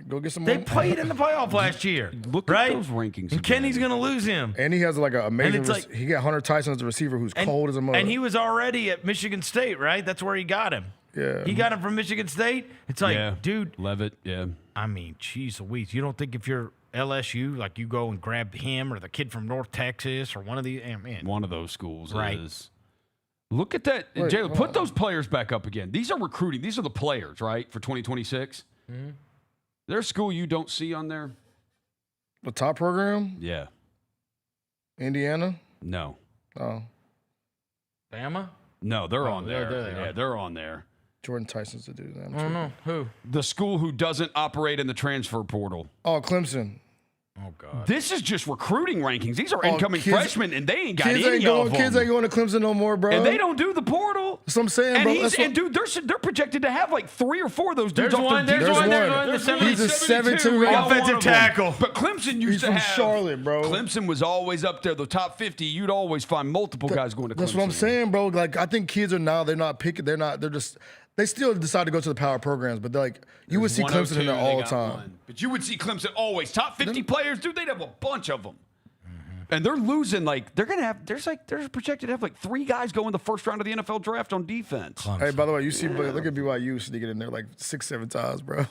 Go get some They money. played in the playoff last year. Look right? at those rankings. And Kenny's going to lose him. And he has like an amazing. And it's like- he got Hunter Tyson as a receiver who's cold as a mother. And he was already at Michigan State, right? That's where he got him. Yeah. He got him from Michigan State. It's like, dude. Levitt, yeah. I mean, geez Louise. You don't think if you're LSU, like you go and grab him or the kid from North Texas or one of the man. One of those schools Right. is. Look at that. Wait, Jalen, hold put on. those players back up again. These are recruiting. These are the players, right, for 2026. Mm-hmm. There's a school you don't see on there? The top program, Yeah. Indiana. No. Oh, Bama? No, they're on there. there they are. Yeah, they're on there. Jordan Tyson's the dude. I don't know. Who? The school who doesn't operate in the transfer portal. Oh, Clemson. Oh, God. This is just recruiting rankings. These are Oh, incoming kids- freshmen, and they ain't got Kids any ain't of going. them. Kids ain't going to Clemson no more, bro. And they don't do the portal. That's what I'm saying, And bro. he's That's what- dude, they're projected to have like 3 or 4 of those dudes There's off one, their there's defense. one, there's one. He's a 7'2" We got offensive one of them. tackle. But Clemson used He's to from have Charlotte, bro. Clemson was always up there, the top 50. You'd always find multiple guys going to Clemson. That's what I'm saying, bro. Like I think kids are now. They're not picking. They're not. They're just. They still decide to go to the power programs, but they're like you would see Clemson in there all the time. But you would see Clemson always top 50 players, dude. They'd have a bunch of them. And they're losing they're gonna have they're projected to have 3 guys go in the first round of the NFL draft on defense. Hey, by the way, you see, look at BYU sneaking in there like 6-7 times, bro.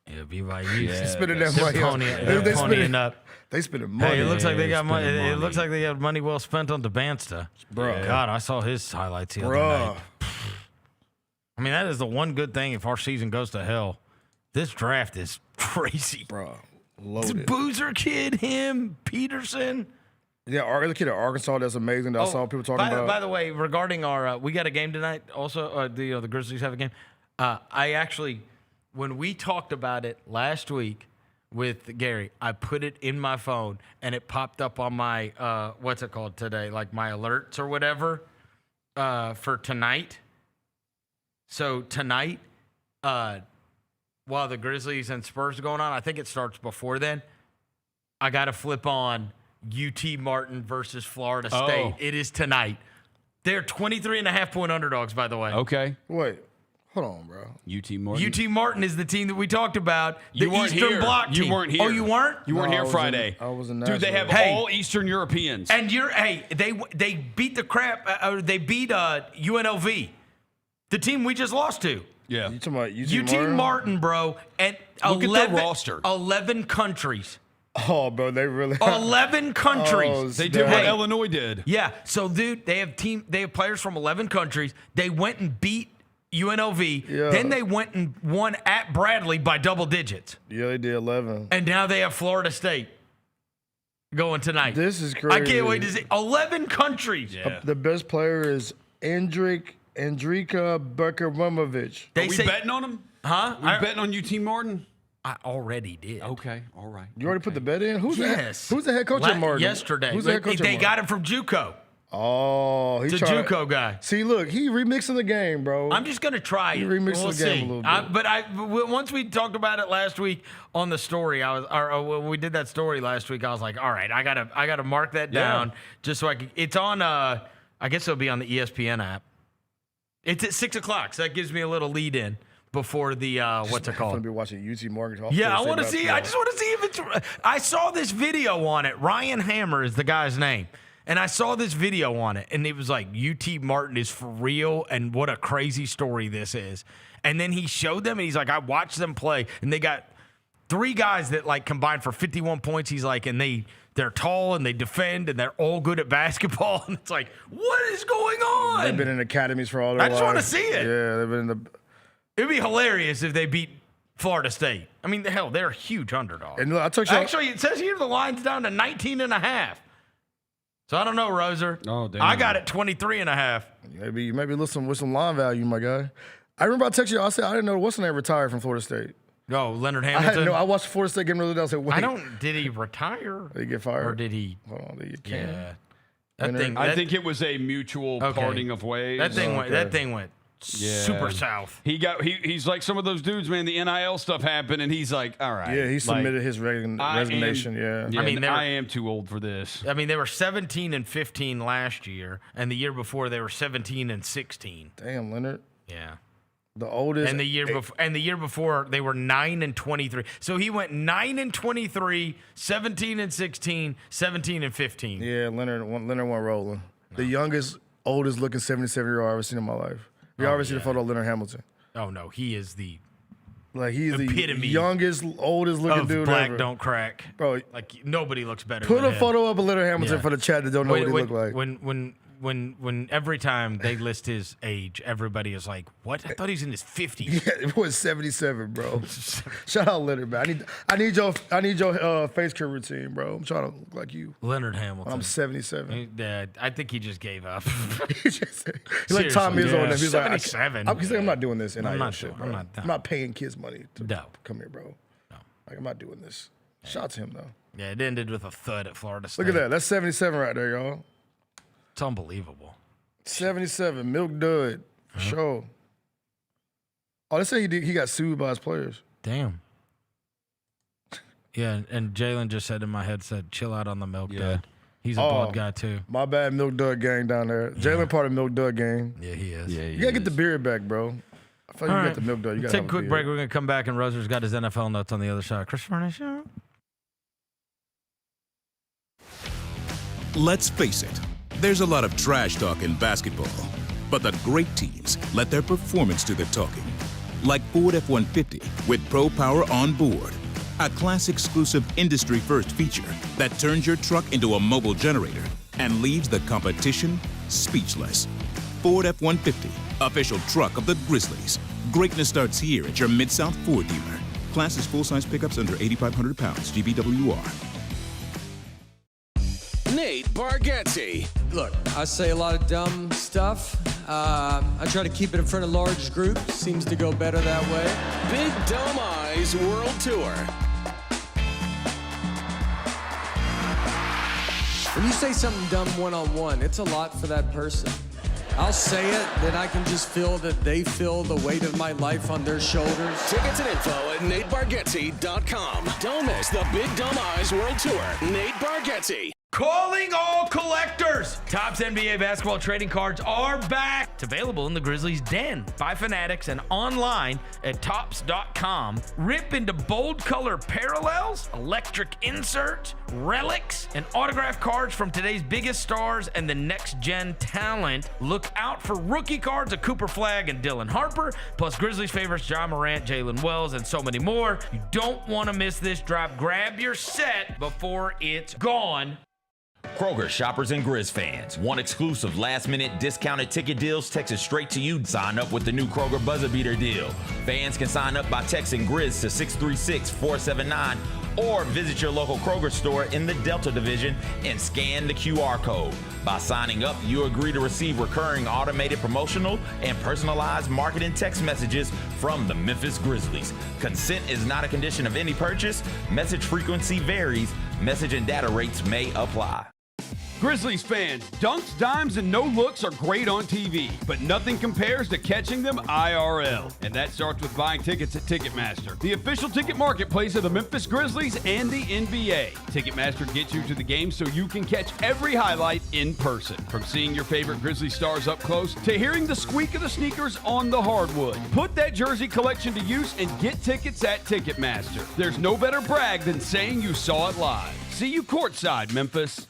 Yeah, BYU. They spending that They're money. ponying spending up. They spending money. Hey, it looks like they Yeah, got money. spending It looks money. like they got money well spent on DeBansta. Bro. God, I saw his highlights the other Bruh. night. I mean, that is the one good thing if our season goes to hell. This draft is crazy. Bro, This loaded. Boozer kid, him, Peterson. Yeah, the kid at Arkansas, that's amazing. That I saw people talking about. By the way, regarding our, we got a game tonight. Also, the Grizzlies have a game. I actually, when we talked about it last week, with Gary. I put it in my phone, and it popped up on my, what's it called today? Like my alerts or whatever for tonight. So tonight, while the Grizzlies and Spurs are going on, I think it starts before then, I got to flip on UT Martin versus Florida State. It is tonight. They're 23.5-point underdogs, by the way. Okay. Wait. Hold on, bro. UT Martin. UT Martin is the team that we talked about. You The weren't Eastern here. Bloc team. You weren't here. Oh, you weren't? You weren't here Friday. I was in Dude, they have all Eastern Europeans. And they beat the crap. They beat UNLV, the team we just lost to. Yeah. You talking about UT Martin, bro, and Look at their roster. 11 countries. Oh, bro, they really 11 countries. Oh, they did what Illinois did. Yeah. So, dude, they have players from 11 countries. They went and beat UNLV. Yeah. Then they went and won at Bradley by double digits. Yeah, they did 11. And now they have Florida State going tonight. This is crazy. I can't wait to see 11 countries. Yeah. The best player is Andrika Berkaromovic. Are we betting on them? Huh? We betting on UT Martin? I already did. Okay, all right. You already put the bet in? Who's the head coach at Martin? Yesterday. Who's the head coach at They Martin? got him from JUCO. Oh, It's a JUCO guy. See, look, he remixing the game, bro. I'm just going to try it. He remixing the game a little bit. But once we talked about it last week on the story, when we did that story last week, I was like, all right, I gotta mark that down just so I can. It's on. I guess it'll be on the ESPN app. It's at 6:00, so that gives me a little lead in before the what's it called? I'm gonna be watching UT Martin. Yeah, I want to see. I just want to see if it's. I saw this video on it. Ryan Hammer is the guy's name. And I saw this video on it, and it was like, UT Martin is for real, and what a crazy story this is. And then he showed them, and he's like, I watched them play, and they got 3 guys that, like, combined for 51 points. He's like, and they're tall, and they defend, and they're all good at basketball. And it's like, what is going on? They've been in academies for all their lives. I just want to see it. Yeah, they've been in the. It'd be hilarious if they beat Florida State. I mean, hell, they're a huge underdog. And look, I took you. Actually, it says here the line's down to 19.5. So I don't know, Roser. Oh, damn. I got it 23.5. Maybe listen with some line value, my guy. I remember I texted you. I said I didn't know what's the name retired from Florida State. Oh, Leonard I Hamilton. had no. I watched Florida State game the other day. I said, wait. Did he retire? Did he get fired? Or did he? Hold on, did you can? Yeah. I think it was a mutual parting of ways. That thing went super south. He's like some of those dudes, man. The NIL stuff happened, and he's like, all right. Yeah, he submitted his resignation. I mean, I am too old for this. I mean, they were 17-15 last year, and the year before they were 17-16. Damn, Leonard. Yeah. The oldest. And the year before they were 9-23. So he went 9-23, 17-16, 17-15. Yeah, Leonard went rolling. No. The youngest, oldest looking 77-year-old I've ever seen in my life. You ever seen a photo of Leonard Hamilton? Oh no, he is the he's epitome the youngest, oldest looking of dude black ever. Don't crack, bro. Like nobody looks better. Put than a him. photo up of Leonard Hamilton for the chat that don't know what he look like. When every time they list his age, everybody is like, "What? I thought he's in his 50s." Yeah, it was 77, bro. Shout out Leonard, man. I need your face care routine, bro. I'm trying to look like you. Leonard Hamilton. I'm 77. I think he just gave up. He's like Tom Izzo and them. He's 77. Like, I'm not doing this. I'm not shit, sure. bro. I'm not paying kids money to come here, bro. No. Like, I'm not doing this. Shout out to him though. Yeah, it ended with a thud at Florida State. Look at that. That's 77 right there, y'all. It's unbelievable. 77, Milk Dud, for sure. Oh, they say he got sued by his players. Damn. Yeah, and Jalen just said in my headset, chill out on the Milk Dud. He's a bald guy, too. My bad, Milk Dud gang down there. Jalen part of Milk Dud gang. Yeah, he is. Yeah, you got to get the beard back, bro. I feel like you got the Milk Dud. You got to take a quick break. We're going to come back, and Roser's got his NFL notes on the other side. Chris Vernon Show. Let's face it. There's a lot of trash talk in basketball, but the great teams let their performance do the talking. Like Ford F-150 with Pro Power on board, a class-exclusive industry-first feature that turns your truck into a mobile generator and leaves the competition speechless. Ford F-150, official truck of the Grizzlies. Greatness starts here at your Mid-South Ford dealer. Class is full-size pickups under 8,500 pounds, GBWR. Nate Bargatze. Look, I say a lot of dumb stuff. I try to keep it in front of large groups. Seems to go better that way. Big Dome Eyes World Tour. When you say something dumb one-on-one, it's a lot for that person. I'll say it, then I can just feel that they feel the weight of my life on their shoulders. Tickets and info at NateBargatze.com. Don't miss the Big Dumb Eyes World Tour. Nate Bargatze. Calling all collectors! Topps NBA basketball trading cards are back. It's available in the Grizzlies Den by Fanatics and online at Topps.com. Rip into bold color parallels, electric inserts, relics, and autographed cards from today's biggest stars and the next-gen talent. Look out for rookie cards of Cooper Flagg and Dylan Harper, plus Grizzlies favorites John Morant, Jalen Wells, and so many more. You don't want to miss this drop. Grab your set before it's gone. Kroger shoppers and Grizz fans. Want exclusive last-minute discounted ticket deals texted straight to you? Sign up with the new Kroger Buzzer Beater deal. Fans can sign up by texting Grizz to 636-479 or visit your local Kroger store in the Delta Division and scan the QR code. By signing up, you agree to receive recurring automated promotional and personalized marketing text messages from the Memphis Grizzlies. Consent is not a condition of any purchase. Message frequency varies. Message and data rates may apply. Grizzlies fans, dunks, dimes, and no-looks are great on TV, but nothing compares to catching them IRL. And that starts with buying tickets at Ticketmaster, the official ticket marketplace of the Memphis Grizzlies and the NBA. Ticketmaster gets you to the game so you can catch every highlight in person. From seeing your favorite Grizzly stars up close to hearing the squeak of the sneakers on the hardwood. Put that jersey collection to use and get tickets at Ticketmaster. There's no better brag than saying you saw it live. See you courtside, Memphis.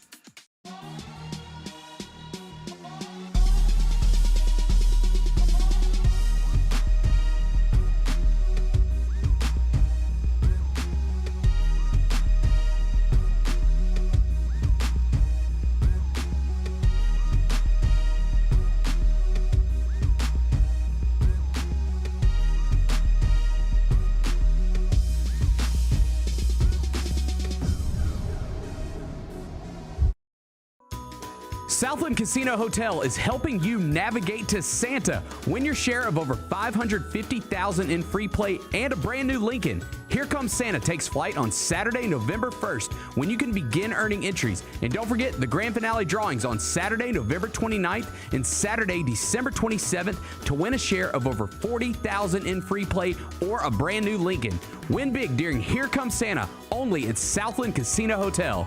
Southland Casino Hotel is helping you navigate to Santa. Win your share of over $550,000 in free play and a brand new Lincoln. Here Comes Santa takes flight on Saturday, November 1st, when you can begin earning entries. And don't forget the grand finale drawings on Saturday, November 29th and Saturday, December 27th to win a share of over $40,000 in free play or a brand new Lincoln. Win big during Here Comes Santa, only at Southland Casino Hotel.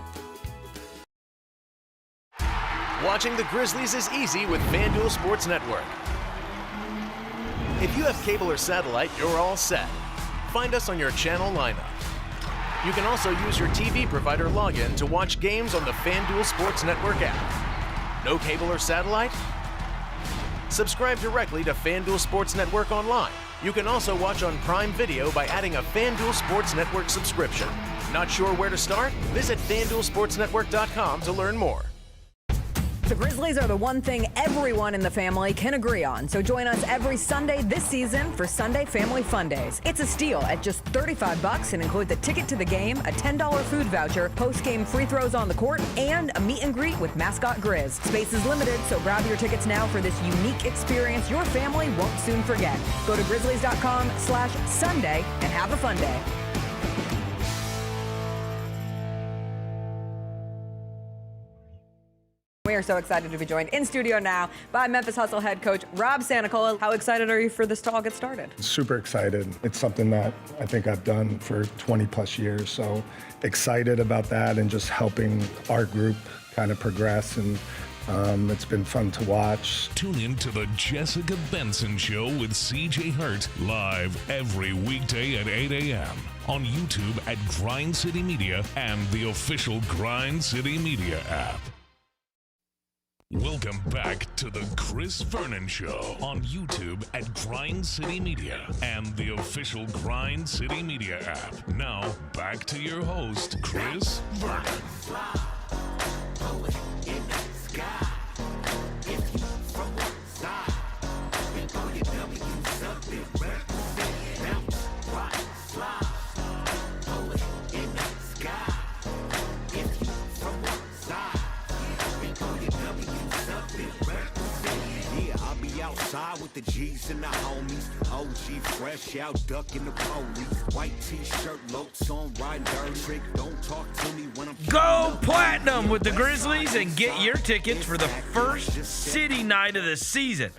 Watching the Grizzlies is easy with FanDuel Sports Network. If you have cable or satellite, you're all set. Find us on your channel lineup. You can also use your TV provider login to watch games on the FanDuel Sports Network app. No cable or satellite? Subscribe directly to FanDuel Sports Network online. You can also watch on Prime Video by adding a FanDuel Sports Network subscription. Not sure where to start? Visit FanDuelSportsNetwork.com to learn more. The Grizzlies are the one thing everyone in the family can agree on. So join us every Sunday this season for Sunday Family Fun Days. It's a steal at just $35 and includes a ticket to the game, a $10 food voucher, post-game free throws on the court, and a meet and greet with mascot Grizz. Space is limited, so grab your tickets now for this unique experience your family won't soon forget. Go to Grizzlies.com/Sunday and have a fun day. We are so excited to be joined in studio now by Memphis Hustle head coach Rob Santacola. How excited are you for this to all get started? Super excited. It's something that I think I've done for 20 plus years. So excited about that and just helping our group kind of progress. And it's been fun to watch. Tune in to the Jessica Benson Show with CJ Hurt live every weekday at 8 a.m. on YouTube at Grind City Media and the official Grind City Media app. Welcome back to the Chris Vernon Show on YouTube at Grind City Media and the official Grind City Media app. Now, back to your host, Chris Vernon. ride with the G's and the homies. OG fresh out, ducking the police. White t-shirt, Locs on, riding dirt trick. Don't talk to me when I'm Go platinum with the Grizzlies and get your tickets for the first city night of the season.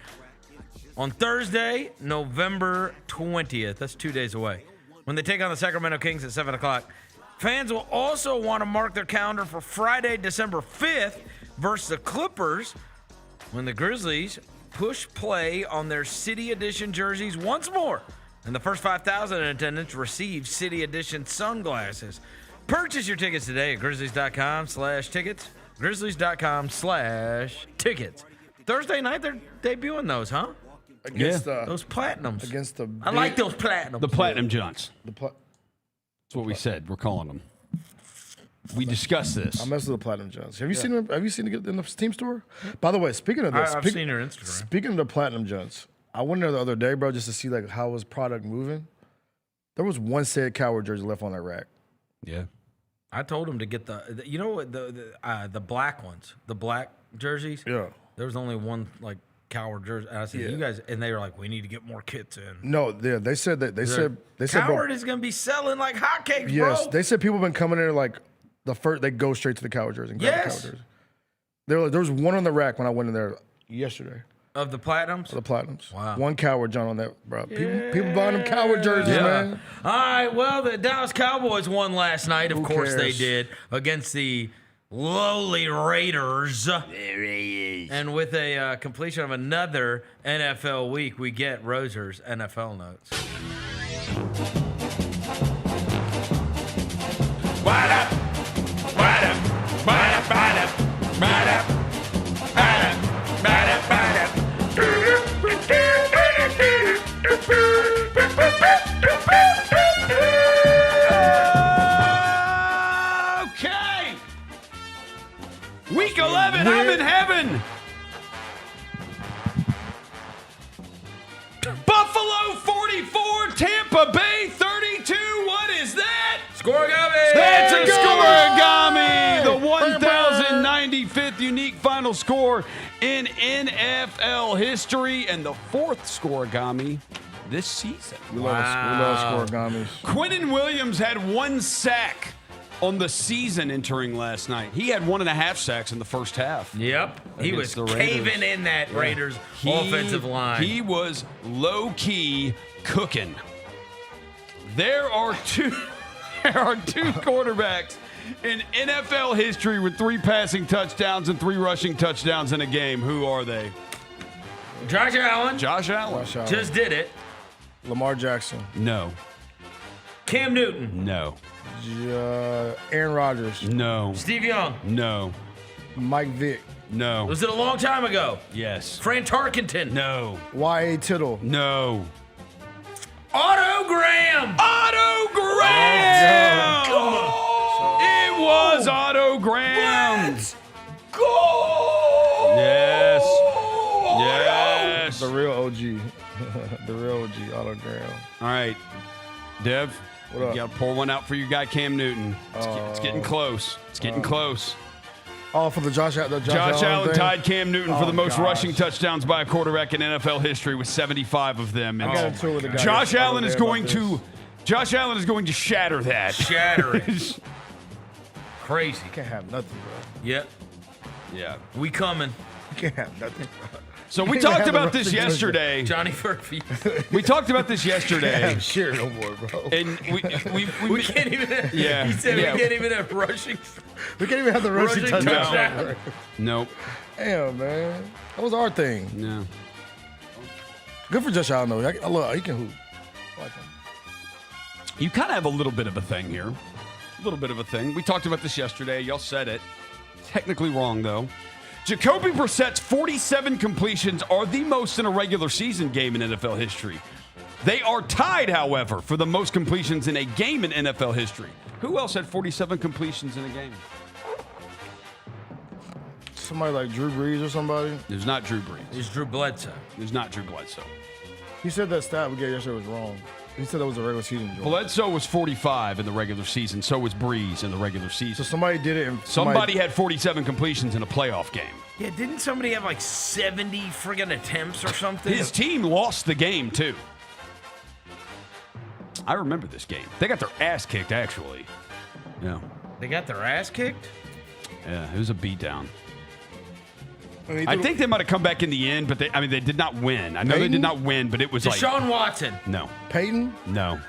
On Thursday, November 20th. That's 2 days away. When they take on the Sacramento Kings at 7 o'clock. Fans will also want to mark their calendar for Friday, December 5th versus the Clippers when the Grizzlies push play on their City Edition jerseys once more. And the first 5,000 in attendance receive City Edition sunglasses. Purchase your tickets today at Grizzlies.com/tickets. Grizzlies.com/tickets. Thursday night, they're debuting those, huh? Against those platinums. Against the I like those platinums. The platinum Johns. That's what we said. We're calling them. We discussed this. I messed with the Platinum Johns. Have you seen them? Have you seen it in the team store? By the way, speaking of this, I've seen her Instagram. Speaking of the Platinum Johns, I went there the other day, bro, just to see like how was product moving. There was one Said Coward jersey left on that rack. Yeah. I told him to get the you know what the black ones, the black jerseys. Yeah. There was only one like Coward jersey. And I said, you guys, and they were like, we need to get more kits in. No, they said that they said Coward is gonna be selling like hotcakes, yes, bro. they said people have been coming there like the first. They go straight to the Coward jersey and grab the Coward jersey. There was one on the rack when I went in there yesterday. Of the platinums? Of the platinums. Wow. One Coward John on that, bro. People buying them Coward jerseys, man. All right, well, the Dallas Cowboys won last night. Of course they cares? did against the lowly Raiders. And with a completion of another NFL week, we get Roser's NFL notes. What up? What up? What up? What up? What up? Okay. Week 11, I'm in heaven. Buffalo 44, Tampa Bay 32. What is that? Scorigami. That's a scorigami. The 1,095th unique final score in NFL history and the fourth scorigami this season. We love scorigamis. Quinnen Williams had 1 sack on the season entering last night. He had 1.5 sacks in the first half. Yep. He was the Raiders. caving in that Raiders offensive line. He was low-key cooking. There are two quarterbacks in NFL history with 3 passing touchdowns and 3 rushing touchdowns in a game. Who are they? Josh Allen. Josh Allen. Just did it. Lamar Jackson. No. Cam Newton. No. Aaron Rodgers. No. Steve Young. No. Mike Vick. No. Was it a long time ago? Yes. Fran Tarkenton. No. Y.A. Tittle. No. Otto Graham. Otto Graham. It was Otto Graham. Let's go. Yes. Yes. The real OG. The real OG, Otto Graham. All right. Dev, what up? You got to pour one out for your guy Cam Newton. It's getting close. It's getting close. Oh, for the Josh Allen thing? tied Cam Newton for the most gosh. rushing touchdowns by a quarterback in NFL history with 75 of them. And I got into it with the guy Josh Allen is about going to shatter that. Shatter it. Crazy. You can't have nothing, bro. Yep. Yeah. We coming. You can't have nothing, bro. So we talked about this yesterday. Johnny Furphy. We talked about this yesterday. Can't have shit no more, bro. And we can't even have, Yeah. He said Yeah. we can't even have rushing. We can't even have the rushing touchdown. Nope. Damn, man. That was our thing. No. Good for Josh Allen, though. I love he can hoop. I like him. You kind of have a little bit of a thing here. A little bit of a thing. We talked about this yesterday. Y'all said it. Technically wrong, though. Jacoby Brissett's 47 completions are the most in a regular season game in NFL history. They are tied, however, for the most completions in a game in NFL history. Who else had 47 completions in a game? Somebody like Drew Brees or somebody. There's not Drew Brees. It's Drew Bledsoe. There's not Drew Bledsoe. He said that stat we gave yesterday was wrong. He said that was a regular season Jordan. Bledsoe was 45 in the regular season. So was Breeze in the regular season. So somebody did it. And somebody had 47 completions in a playoff game. Yeah, didn't somebody have like 70 friggin' attempts or something? His team lost the game, too. I remember this game. They got their ass kicked, actually. Yeah. They got their ass kicked? Yeah, it was a beatdown. I think they might have come back in the end, but they did not win. I know Peyton? they did not win, but it was Deshaun Watson. No. Peyton? No.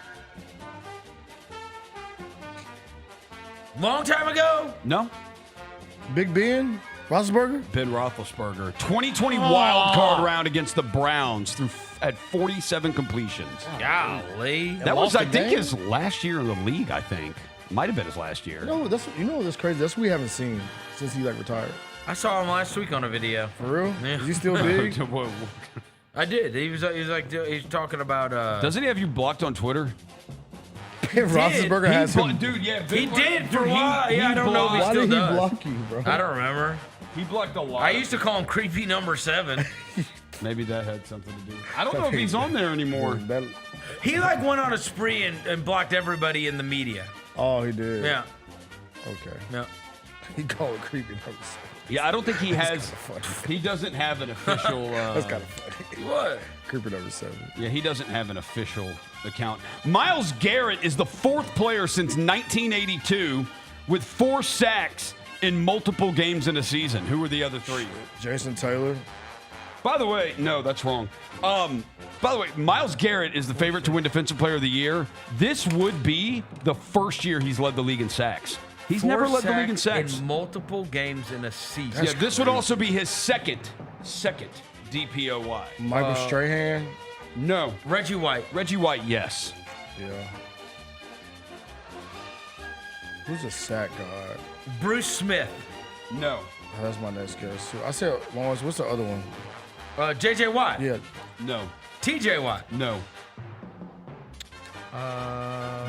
Long time ago? No. Big Ben? Roethlisberger? Ben Roethlisberger. 2020 wild card round against the Browns at 47 completions. Golly. That was, I think, his last year in the league, I think. Might have been his last year. You know what's crazy? That's what we haven't seen since he retired. I saw him last week on a video. For real? Yeah. Is he still big? I did. He was he's talking about. Doesn't he have you blocked on Twitter? Roethlisberger has him. Dude, yeah. He did for a while. Yeah, I don't know if he still does. Why did he block you, bro? I don't remember. He blocked a lot. I used to call him creepy number 7. Maybe that had something to do. I don't know if he's on there anymore. He like went on a spree and blocked everybody in the media. Oh, he did? Yeah. Okay. No. He called it creepy number 7. Yeah, I don't think he has. He doesn't have an official. That's kind of funny. What? Creepy number 7. Yeah, he doesn't have an official account. Myles Garrett is the 4th player since 1982 with 4 sacks in multiple games in a season. Who were the other 3? Jason Taylor. By the way, no, that's wrong. By the way, Myles Garrett is the favorite to win Defensive Player of the Year. This would be the first year he's led the league in sacks. He's never led the league in sacks. In multiple games in a season. Yeah, this would also be his second DPOY. Michael Strahan? No. Reggie White. Reggie White, yes. Yeah. Who's a sack god? Bruce Smith. No. Oh, that's my next guess. I said Lawrence. What's the other one? J.J. Watt. Yeah. No. T.J. Watt. No.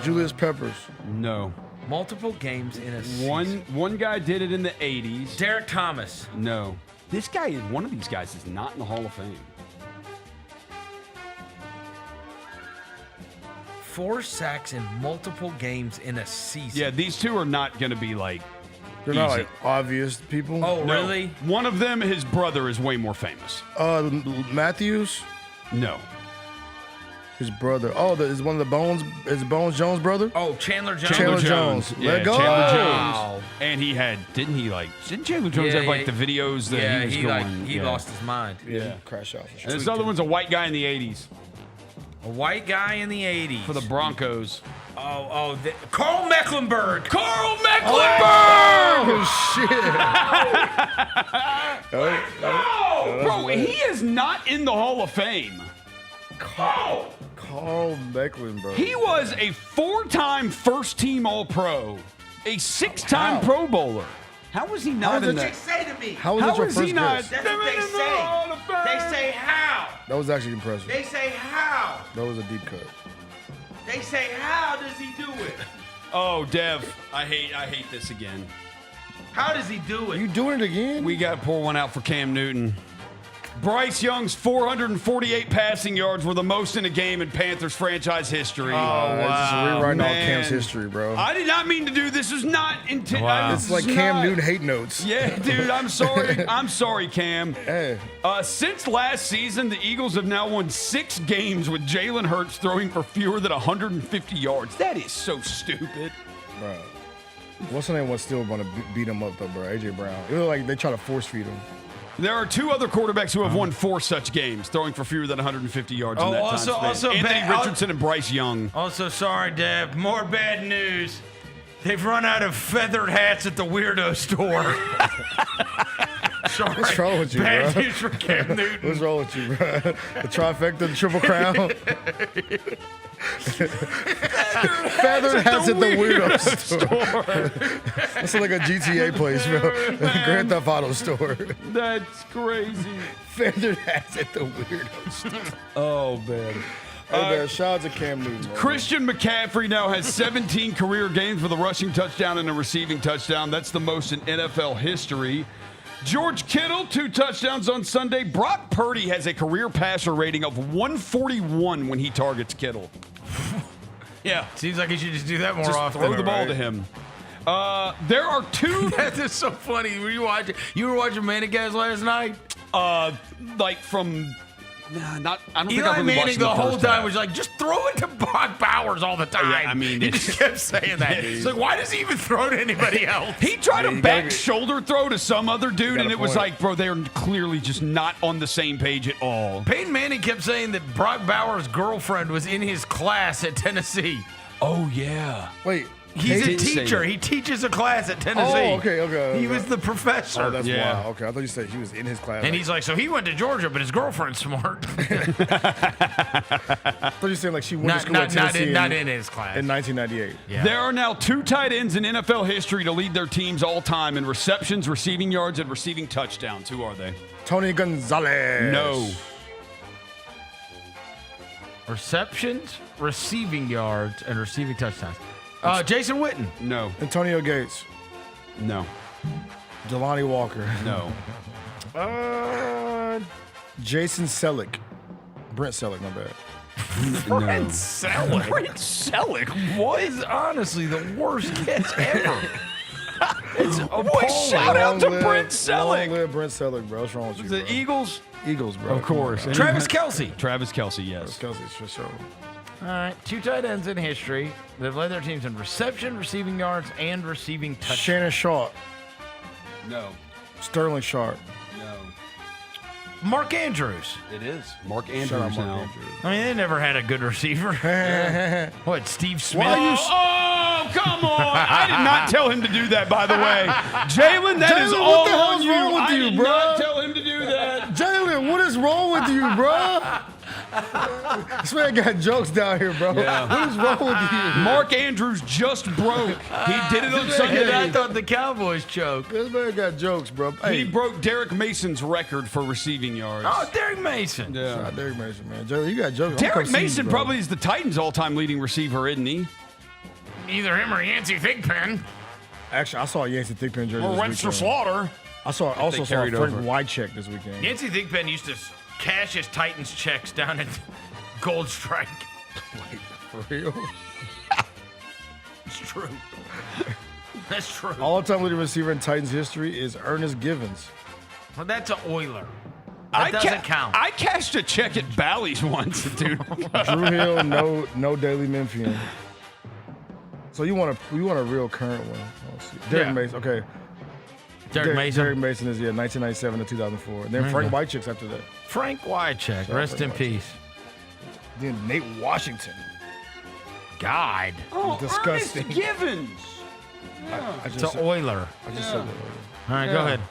Julius Peppers. No. Multiple games in a season. One guy did it in the 80s. Derek Thomas. No. This guy is one of these guys is not in the Hall of Fame. 4 sacks in multiple games in a season. Yeah, these two are not going to be like. They're not like obvious people. Oh, No. really? One of them, his brother, is way more famous. Matthews. No. His brother. Oh, is one of the Bones? Is Bones Jones' brother? Oh, Chandler Jones. Chandler Jones. Yeah, Let go. Chandler Jones. And he had, didn't Chandler Jones have like the videos that he was going? He lost his mind. Yeah. Crash out. And this other one's a white guy in the 80s. A white guy in the 80s. For the Broncos. Carl Mecklenburg. Carl Mecklenburg! Oh, shit. Bro, he is not in the Hall of Fame. Carl Mecklenburg. He was a 4-time first-team All-Pro, a 6-time Pro Bowler. How was he not in that? Say to me. How was that your first guess? That's what they say. They say how. That was actually impressive. They say how. That was a deep cut. They say how does he do it? Oh, Dev, I hate this again. How does he do it? You doing it again? We got to pour one out for Cam Newton. Bryce Young's 448 passing yards were the most in a game in Panthers franchise history. Oh, wow. Just rewriting all Cam's history, bro. I did not mean to do this. Is not intended. It's like Cam Newton hate notes. Yeah, dude, I'm sorry. I'm sorry, Cam. Hey. Since last season, the Eagles have now won 6 games with Jalen Hurts throwing for fewer than 150 yards. That is so stupid. Bro. What's the name was still going to beat him up, though, bro? A.J. Brown. It was like they try to force feed him. There are 2 other quarterbacks who have won 4 such games, throwing for fewer than 150 yards in that time span. Anthony Richardson and Bryce Young. Also, sorry, Deb. More bad news. They've run out of feathered hats at the Weirdo store. Sorry. What's wrong with you, bad bro? news for Cam Newton. What's wrong with you, bro? The trifecta, the triple crown. Feathered hats at the Weirdo store. That's like a GTA place, bro. Grand Theft Auto store. That's crazy. Feathered hats at the Weirdo store. Oh, man. Hey, man, shout out to Cam Newton. Man. Christian McCaffrey now has 17 career games with a rushing touchdown and a receiving touchdown. That's the most in NFL history. George Kittle, 2 touchdowns on Sunday. Brock Purdy has a career passer rating of 141 when he targets Kittle. Yeah. Seems like he should just do that more Just often. throw the ball to him. There are two. That is so funny. Were you watching? You were watching Manning guys last night? Like from. Not. I don't think Eli I've really Manning watched the whole first time half. was like, just throw it to Brock Bowers all the time. Yeah, I mean, he just kept saying that. It's like, why does he even throw to anybody else? He tried a back shoulder throw to some other dude, and it was like, bro, they're clearly just not on the same page at all. Peyton Manning kept saying that Brock Bowers' girlfriend was in his class at Tennessee. Oh, yeah. Wait. He's a teacher. He teaches a class at Tennessee. Oh, okay. He was the professor. Oh, that's wild. Okay, I thought you said he was in his class. And he's like, so he went to Georgia, but his girlfriend's smart. I thought you were saying like she went to school at Tennessee. Not in his class. In 1998. Yeah. There are now 2 tight ends in NFL history to lead their teams all time in receptions, receiving yards, and receiving touchdowns. Who are they? Tony Gonzalez. No. Receptions, receiving yards, and receiving touchdowns. Jason Witten. No. Antonio Gates. No. Jelani Walker. No. Jason Selleck. Brent Selleck, my bad. Brent Selleck. Brent Selleck? What is honestly the worst guess ever? Shout out to Brent Selleck. Long live Brent Selleck, bro. What's wrong with you, The bro? Eagles? Eagles, bro. Of course. Travis Kelce. Travis Kelce, yes. Travis Kelce, for sure. All right, 2 tight ends in history. They've led their teams in reception, receiving yards, and receiving touchdowns. Shannon Sharp. No. Sterling Sharp. No. Mark Andrews. It is. Mark Shout Andrews out Mark now. Andrews. I mean, they never had a good receiver. What, Steve Smith? Oh, come on. I did not tell him to do that, by the way. Jalen, that is all what the hell's on you. wrong with I you, did bro? not tell him to do that. Jalen, what is wrong with you, bro? This man got jokes down here, bro. Yeah. What is wrong with you? Mark Andrews just broke. He did it on Sunday. I thought the Cowboys choked. This man got jokes, bro. He broke Derek Mason's record for receiving yards. Oh, Derek Mason. Yeah. Shout out Derek Mason, man. Jalen, you got jokes. I'm Derek gonna come see Mason you, bro. probably is the Titans' all-time leading receiver, isn't he? Either him or Yancey Thigpen. Actually, I saw a Yancey Thigpen jersey Or this Webster weekend. Slaughter. I also saw carried Frank over. Wycheck this weekend. Yancey Thigpen used to cash his Titans checks down at Gold Strike. For real? It's true. That's true. All-time leading receiver in Titans history is Ernest Givens. Well, that's an Oiler. That doesn't count. I cashed a check at Bally's once, dude. Drew Hill, no Daily Memphian. So you want a real current one? Let's see. Derek Mason, okay. Derek Mason. Derek Mason is 1997 to 2004. And then Frank Wycheck's after that. Frank Wycheck. Rest in peace. Then Nate Washington. God. Oh, Disgusting. Ernest Givens. It's an Oiler. I just said that. All right, go ahead.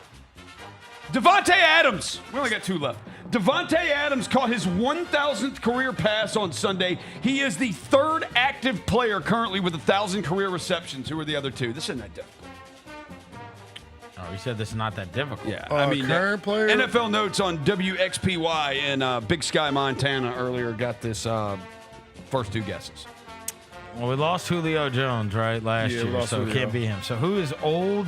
Devontae Adams. We only got 2 left. Devontae Adams caught his 1,000th career pass on Sunday. He is the 3rd active player currently with 1,000 career receptions. Who are the other 2? This isn't that difficult. Oh, you said this is not that difficult. Yeah, I mean, current player? NFL Notes on WXPY in Big Sky, Montana earlier got this first 2 guesses. Well, we lost Julio Jones, right, last Yeah, we year, lost so it Julio. can't be him. So who is old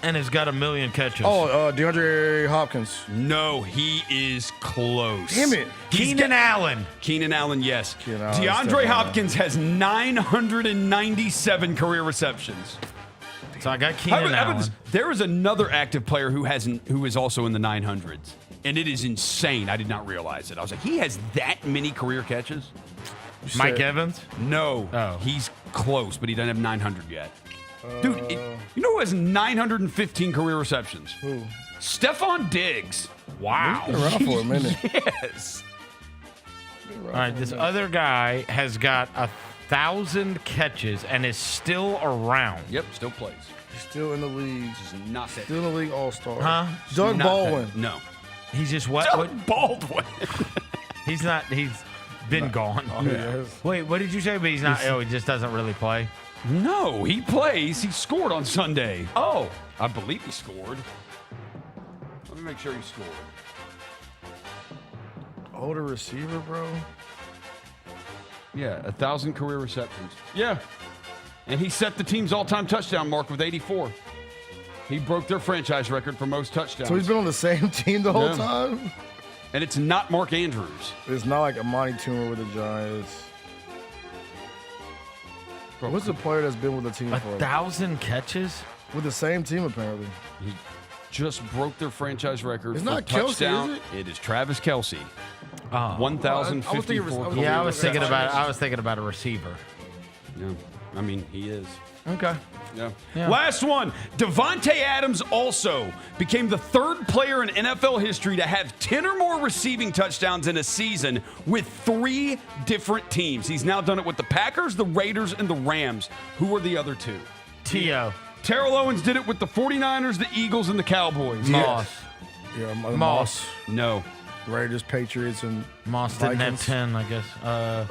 and has got 1,000,000 catches? Oh, DeAndre Hopkins. No, he is close. Damn it. Keenan Allen. Keenan Allen, yes. Keenan Allen's DeAndre definitely Hopkins has 997 career receptions. So I got How Keenan about Allen. this? There is another active player who is also in the 900s, and it is insane. I did not realize it. I was like, he has that many career catches? Mike Evans? No. Oh. He's close, but he doesn't have 900 yet. Dude, you know who has 915 career receptions? Who? Stephon Diggs. Wow. He's been around for a minute. Yes. All right, this other guy has got 1,000 catches and is still around. Yep, still plays. He's still in the league. Just not that. Still in the league all-star. Huh? Doug Not Baldwin. that- No. He's just what? Doug Baldwin. He's not. He's been gone. Oh, yes. Wait, what did you say? But he's not. Oh, he just doesn't really play. No, he plays. He scored on Sunday. Oh, I believe he scored. Let me make sure he scored. Older receiver, bro. Yeah, 1,000 career receptions. Yeah. And he set the team's all-time touchdown mark with 84. He broke their franchise record for most touchdowns. So he's been on the same team the whole Yeah. time? And it's not Mark Andrews. It's not like Amani Toomer with the Giants. What's the player that's been with the team for 1,000 catches? With the same team, apparently. He just broke their franchise record It's for not Kelce, touchdown. is it? It is Travis Kelce. Oh. 1,054. Yeah, I was thinking about a receiver. Yeah, I mean he is. Okay. Yeah. Last one. Devontae Adams also became the third player in NFL history to have 10 or more receiving touchdowns in a season with 3 different teams. He's now done it with the Packers, the Raiders, and the Rams. Who are the other 2? T.O. Terrell Owens did it with the 49ers, the Eagles, and the Cowboys. Moss. Yeah, Moss. No. Raiders, Patriots, and Moss didn't have Vikings. 10, I guess.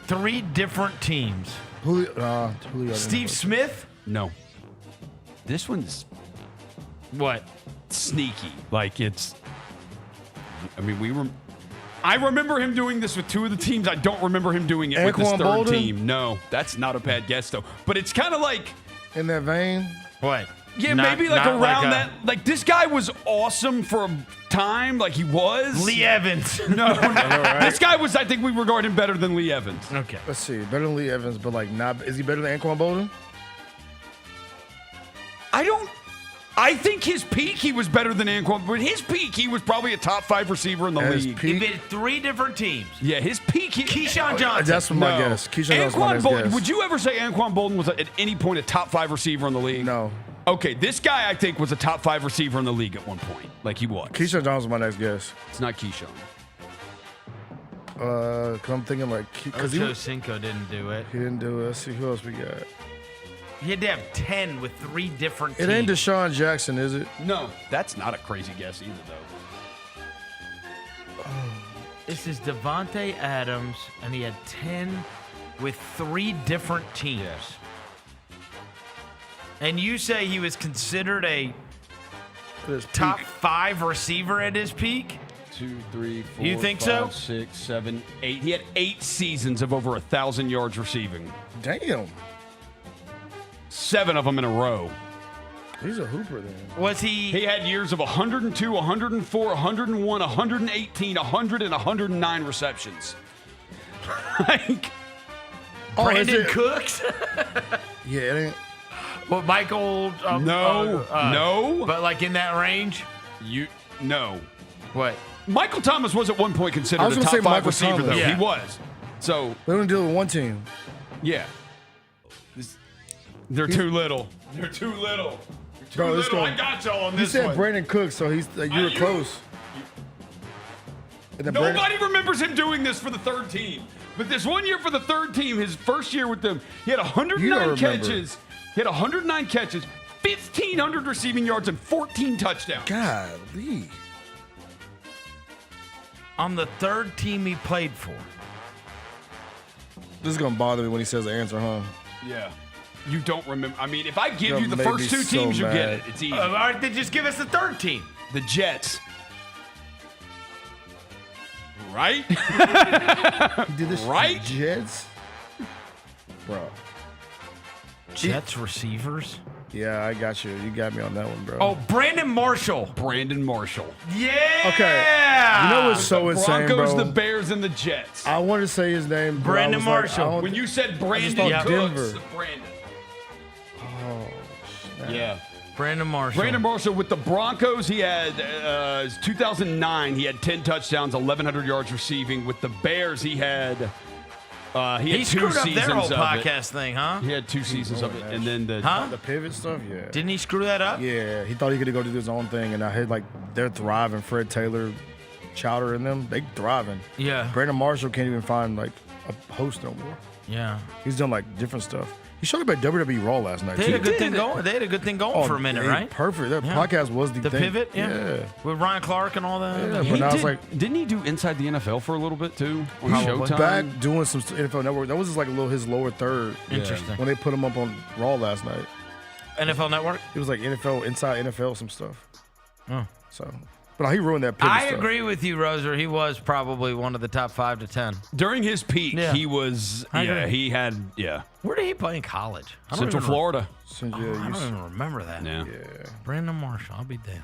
3 different teams. Julio Steve Smith? No. This one's what? Sneaky. Like it's. I mean, I remember him doing this with 2 of the teams. I don't remember him doing it with his Anquan third Boldin? team. No, that's not a bad guess though. But it's kind of like in that vein. What? Yeah, maybe like around that. Like this guy was awesome for a time. Like he was Lee Evans. No, this guy was. I think we regard him better than Lee Evans. Okay. Let's see. Better than Lee Evans, but like not. Is he better than Anquan Boldin? I think his peak he was better than Anquan, but his peak he was probably a top 5 receiver in the league. He been 3 different teams. Yeah, his peak. Keyshawn Johnson. That's my guess. Keyshawn Johnson. Anquan Boldin. Would you ever say Anquan Boldin was at any point a top 5 receiver in the league? No. Okay, this guy I think was a top 5 receiver in the league at one point. Like he was. Keyshawn Johnson's my next guess. It's not Keyshawn. Cause I'm thinking like Ocho Cinco didn't do it. He didn't do it. Let's see who else we got. He had to have 10 with 3 different It teams. ain't Deshaun Jackson, is it? No, that's not a crazy guess either, though. This is Devontae Adams, and he had 10 with 3 different teams. And you say he was considered a top 5 receiver at his peak? 2, 3, 4. You think 5, so? 6, 7, 8. He had 8 seasons of over 1,000 yards receiving. Damn. 7 of them in a row. He's a hooper then. Was he? He had years of 102, 104, 101, 118, 100, and 109 receptions. Like, Brandon Cooks? Yeah, it ain't. Well, Michael? No. But like in that range? No. What? Michael Thomas was at one point I considered was a gonna top say 5 Michael receiver, Thomas. though. Yeah. He was. So, They only deal with one team. yeah. They're too little. They're too little. They're too little. I got y'all on You this said one. Brandon Cooks, so he's like, you were close. And then Nobody remembers him doing this for the third team. But this one year for the third team, his first year with them, he had 109 catches. He had 109 catches, 1,500 receiving yards, and 14 touchdowns. Golly. On the 3rd team he played for. This is gonna bother me when he says the answer, huh? Yeah. You don't remember. I mean, if I give That you the made first me 2 so teams, you get mad. it. It's easy. All right, then just give us the 3rd team. The Jets. Right? He did this for Right? the Jets? Bro. Jets receivers? Yeah, I got you. You got me on that one, bro. Oh, Brandon Marshall. Brandon Marshall. Yeah. Okay. You know what's so insane, Broncos, bro? the Bears, and the Jets. I wanted to say his name. but I Brandon was like, Marshall. I don't When you said I Brandon just thought Cooks, Denver. Brandon. Oh, snap. Yeah. Brandon Marshall. Brandon Marshall with the Broncos, he had 2009. He had 10 touchdowns, 1,100 yards receiving. With the Bears, he had He 2 screwed up seasons their whole of it. podcast thing, huh? He had 2 seasons of it, and then the The pivot stuff, yeah. Didn't he screw that up? Yeah, he thought he could go do his own thing, and I had like they're thriving. Fred Taylor, Chowder, and them, they thriving. Yeah. Brandon Marshall can't even find like a host no more. Yeah. He's done like different stuff. He showed up at WWE Raw last night. They had too. a good thing going. They had a good thing going Oh, for a minute, hey, right? Perfect. That Yeah. podcast was the thing. pivot, yeah. With Ryan Clark and all that. Yeah, He but now it's did- like didn't he do Inside the NFL for a little bit too on he Showtime? was back doing some NFL Network. That was just like his lower third. Interesting. When they put him up on Raw last night, NFL Network. it was like NFL Inside NFL some stuff. Oh. So, but he ruined that pivot I stuff. agree with you, Roser. He was probably one of the top 5 to 10. During his peak, Yeah. he was. I Yeah, agree. he had. Yeah, Where did he play in college? I don't Central even Florida. Since, I don't even remember that. Yeah. Yeah, Brandon Marshall. I'll be damned.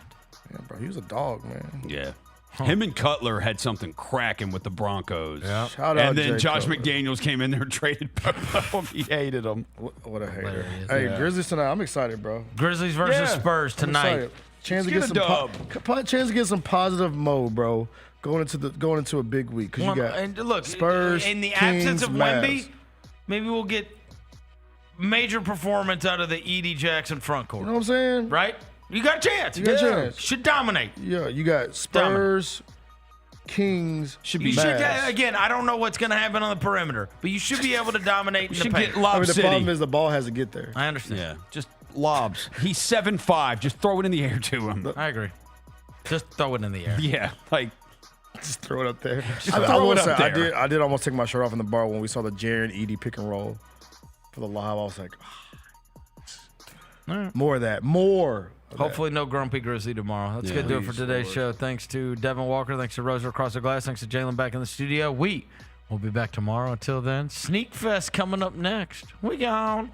bro. He was a dog, man. Yeah. Him and Cutler had something cracking with the Broncos. Yeah. Shout out and then Jay Josh Cutler. McDaniels came in there and traded both of them. He hated them. What a hater. Hey, Grizzlies tonight. I'm excited, bro. Grizzlies versus Spurs I'm tonight. excited. Chance Let's to get get a chance to get some positive mode, bro. Going into a big week because you got and look, Spurs, in the Kings, absence of Mavs. Wemby, maybe we'll get major performance out of the Edie Jackson front court. You know what I'm saying? Right? You got a chance. You got a chance. Should dominate. Yeah, you got Spurs, Kings, You should again. I don't know what's going to happen on the perimeter, but you should be able to dominate in the should paint. get Lob the City. problem is the ball has to get there. I understand. Yeah, just lobs. He's 7'5". Just throw it in the air to him. I agree. Just throw it in the air. Yeah, like just throw it up there. I will say, I did almost take my shirt off in the bar when we saw the Jaren Edie pick and roll for the lob. I was like, more of that. More. Hopefully no grumpy Grizzly tomorrow. That's going to do it for today's show. Thanks to Devin Walker. Thanks to Rosa across the glass. Thanks to Jalen back in the studio. We'll be back tomorrow. Until then, Sneak Fest coming up next. We gone.